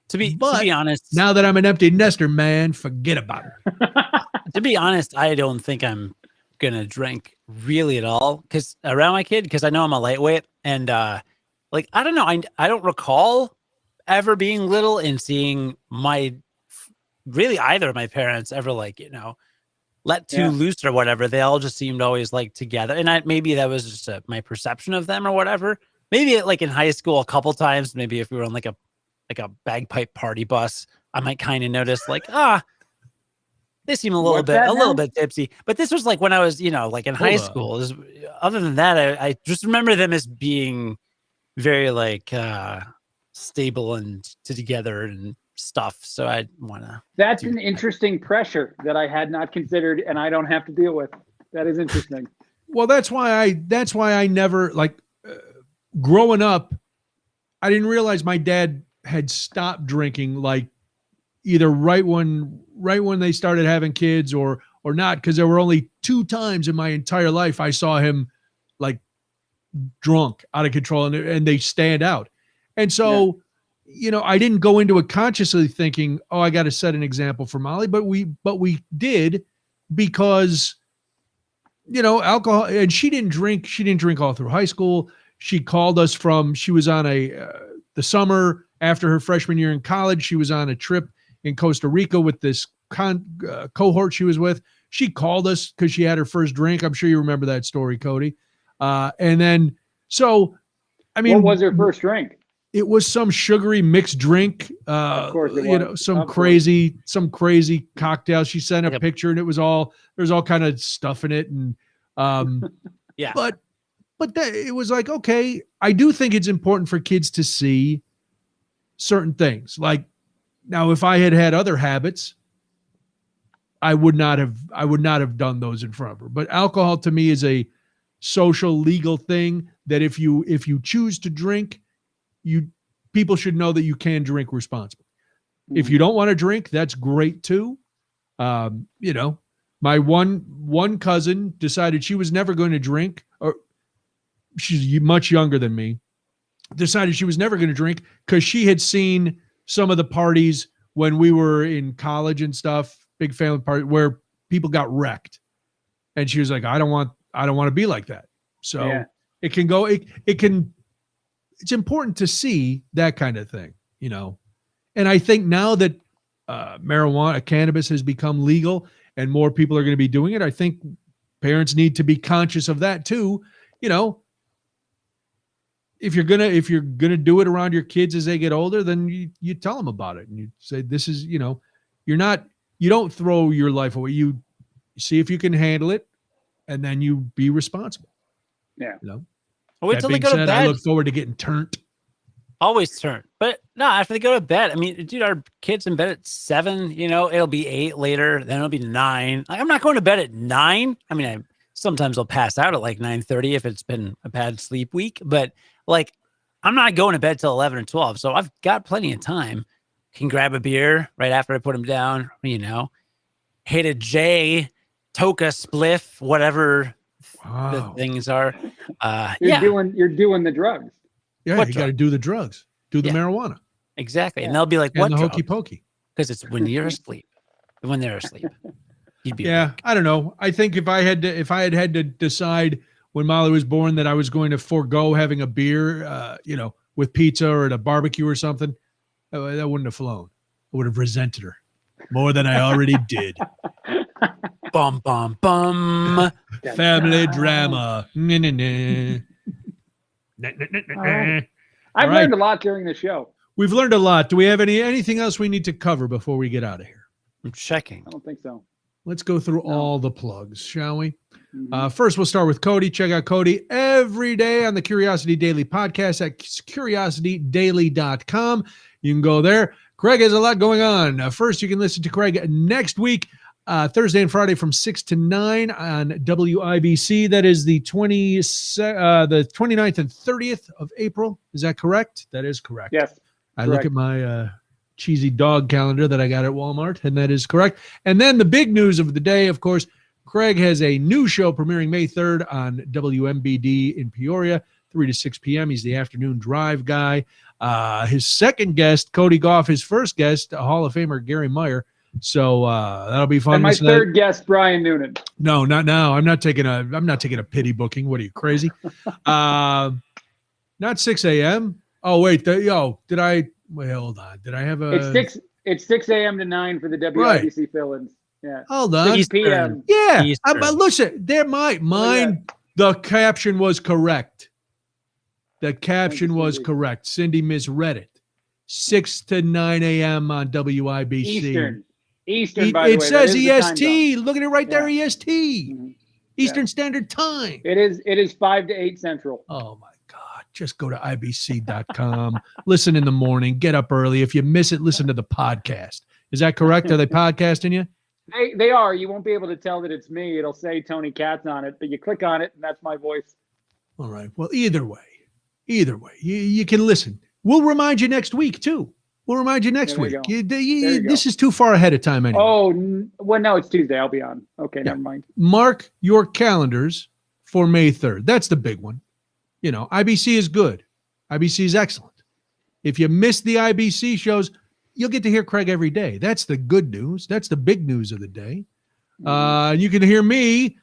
To be honest, now that I'm an empty nester, man, forget about it. To be honest, I don't think I'm gonna drink really at all because around my kid, because I know I'm a lightweight, and I don't know, I don't recall ever being little and seeing either of my parents ever let too loose or whatever. They all just seemed always together, and maybe that was just my perception of them or whatever. Maybe in high school a couple times, maybe if we were on a bagpipe party bus, I might kind of notice they seem a little bit tipsy. But this was when I was, in high school. Other than that, I just remember them as being very stable and together and stuff. So I want to. That's an interesting pressure that I had not considered, and I don't have to deal with. That is interesting. Well, that's why I never growing up, I didn't realize my dad had stopped drinking either right when they started having kids or not, because there were only 2 times in my entire life I saw him drunk, out of control, and they stand out. And so I didn't go into it consciously thinking, oh, I got to set an example for Molly, but we did, because alcohol, and she didn't drink all through high school. She called us she was on the summer after her freshman year in college. She was on a trip in Costa Rica with this cohort she was with. She called us because she had her first drink. I'm sure you remember that story, Cody. And then, so, I mean, what was her first drink? It was some sugary mixed drink. Of course it was. Some crazy cocktail. She sent a picture, and there's all kind of stuff in it. And, yeah, but it was okay, I do think it's important for kids to see certain things. Now, if I had other habits, I would not have done those in front of her. But alcohol to me is a social, legal thing that if you choose to drink, people should know that you can drink responsibly. Mm-hmm. If you don't want to drink, that's great too. My one cousin decided she was never going to drink, or she's much younger than me, decided she was never going to drink because she had seen some of the parties when we were in college and stuff, big family party where people got wrecked. And she was like, I don't want to be like that. So it's important to see that kind of thing, And I think now that cannabis has become legal and more people are going to be doing it, I think parents need to be conscious of that too. if you're gonna do it around your kids as they get older, then you tell them about it and you say, this is, you don't throw your life away. You see if you can handle it, and then you be responsible. Yeah. Wait till they go to bed. I look forward to getting turned. Always turn. But no, after they go to bed, I mean, dude, our kids in bed at 7, it'll be 8 later, then it'll be 9. Like, I'm not going to bed at 9. I mean, sometimes I'll pass out at like 9:30 if it's been a bad sleep week, but like, I'm not going to bed till 11 or 12. So I've got plenty of time. Can grab a beer right after I put them down, hit a J, toke a spliff, whatever the things are. You're doing the drugs. Yeah, you got to do the drugs, do the marijuana. Exactly. And they'll be like, what? And the hokey pokey. Because it's when you're asleep. When they're asleep. You'd be I don't know. I think if I had had to decide when Molly was born that I was going to forego having a beer, with pizza or at a barbecue or something, that wouldn't have flown. I would have resented her more than I already did. Bum, bum, bum. Family drama. I've learned a lot during the show. We've learned a lot. Do we have anything else we need to cover before we get out of here? I'm checking. I don't think so. Let's go through all the plugs, shall we? First, we'll start with Cody. Check out Cody every day on the Curiosity Daily podcast at curiositydaily.com. You can go there. Craig has a lot going on. First, you can listen to Craig next week, Thursday and Friday from 6 to 9 on WIBC. That is the 29th and 30th of April. Is that correct? That is correct. Yes. I look at my cheesy dog calendar that I got at Walmart, and that is correct. And then the big news of the day, of course, Craig has a new show premiering May 3rd on WMBD in Peoria, 3 to 6 p.m. He's the afternoon drive guy. His second guest, Cody Gough, his first guest, Hall of Famer Gary Meyer. So that'll be fun. And my third guest, Brian Noonan. No, not now. I'm not taking a pity booking. What are you, crazy? Not 6 a.m. Oh wait, wait, hold on. Did I have a? It's 6 a.m. to 9 for the WIBC fill-ins. Yeah. Hold on. 6 p.m. Yeah. Listen, mine. The caption was correct. The caption was correct. Cindy misread it. 6 to 9 a.m. on WIBC. Eastern, by the way. It says EST. Look at it right there, EST. Mm-hmm. Eastern Standard Time. It is 5 to 8 Central. Oh, my God. Just go to ibc.com. Listen in the morning. Get up early. If you miss it, listen to the podcast. Is that correct? Are they podcasting you? They are. You won't be able to tell that it's me. It'll say Tony Katz on it, but you click on it, and that's my voice. All right. Well, either way, you can listen. We'll remind you next week, too. We'll remind you next week. This is too far ahead of time anyway. Oh, well, no, it's Tuesday. I'll be on. Okay, never mind. Mark your calendars for May 3rd. That's the big one. IBC is good. IBC is excellent. If you miss the IBC shows, you'll get to hear Craig every day. That's the good news. That's the big news of the day. You can hear me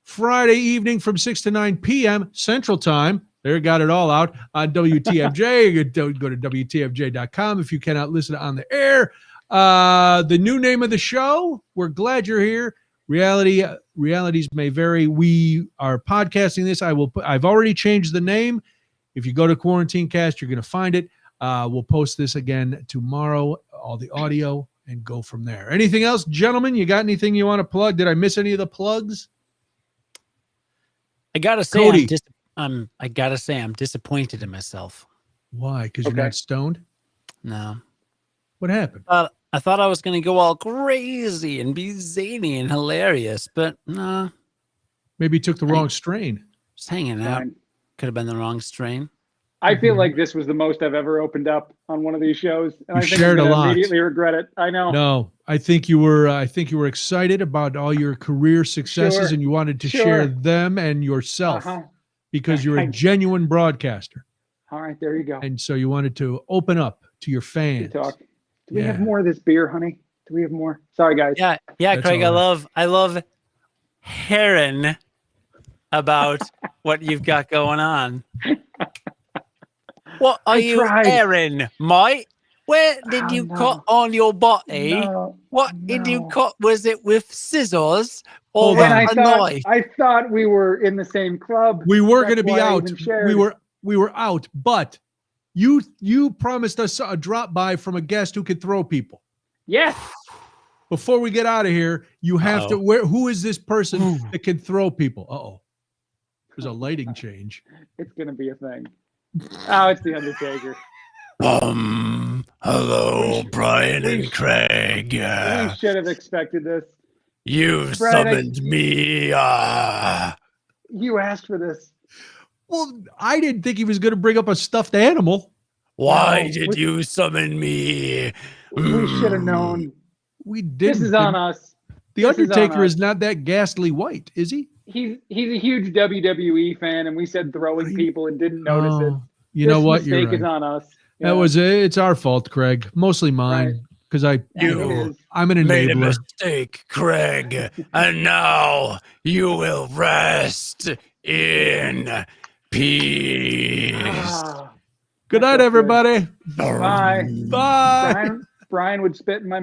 Friday evening from 6 to 9 p.m. Central Time. There, got it all out on WTFJ. You can go to WTFJ.com if you cannot listen on the air. The new name of the show, we're glad you're here. Realities may vary. We are podcasting this. I've already changed the name. If you go to Quarantine Cast, you're going to find it. We'll post this again tomorrow, all the audio, and go from there. Anything else, gentlemen? You got anything you want to plug? Did I miss any of the plugs? I gotta say, Cody. I'm disappointed in myself. Why? Because you're not stoned? No. What happened? I thought I was going to go all crazy and be zany and hilarious, but no. Maybe you took the wrong strain. Just hanging out. Could have been the wrong strain. I feel like this was the most I've ever opened up on one of these shows, and I think shared I'm a lot. Immediately regret it. I know. No, I think you were excited about all your career successes, and you wanted to share them and yourself because you're a genuine broadcaster. All right, there you go. And so you wanted to open up to your fans. Good talk. Do we have more of this beer, honey? Do we have more? Sorry, guys. Yeah, That's Craig. right. I love hearing about what you've got going on. What are you airing, mate? Where did you cut on your body? No, what did you cut? Was it with scissors or Hold on. with a knife? I thought we were in the same club. We were going to be out. we were out, but you promised us a drop by from a guest who could throw people. Yes. Before we get out of here, you have to. Who is this person that can throw people? Uh-oh. There's a lighting change. It's going to be a thing. Oh, it's the Undertaker. Hello, Brian and Craig. We should have expected this. You Brian, summoned me. You asked for this. Well, I didn't think he was going to bring up a stuffed animal. Why did you summon me? We should have known. We didn't. This is on us. The Undertaker is not that ghastly white, is he? He's a huge WWE fan, and we said throwing people and didn't notice it. You know what? You're You're right. Is right. on us. It's our fault, Craig. Mostly mine, because I'm an enabler. Made a mistake, Craig, and now you will rest in peace. Good night, everybody. Bye. Bye. Brian would spit in my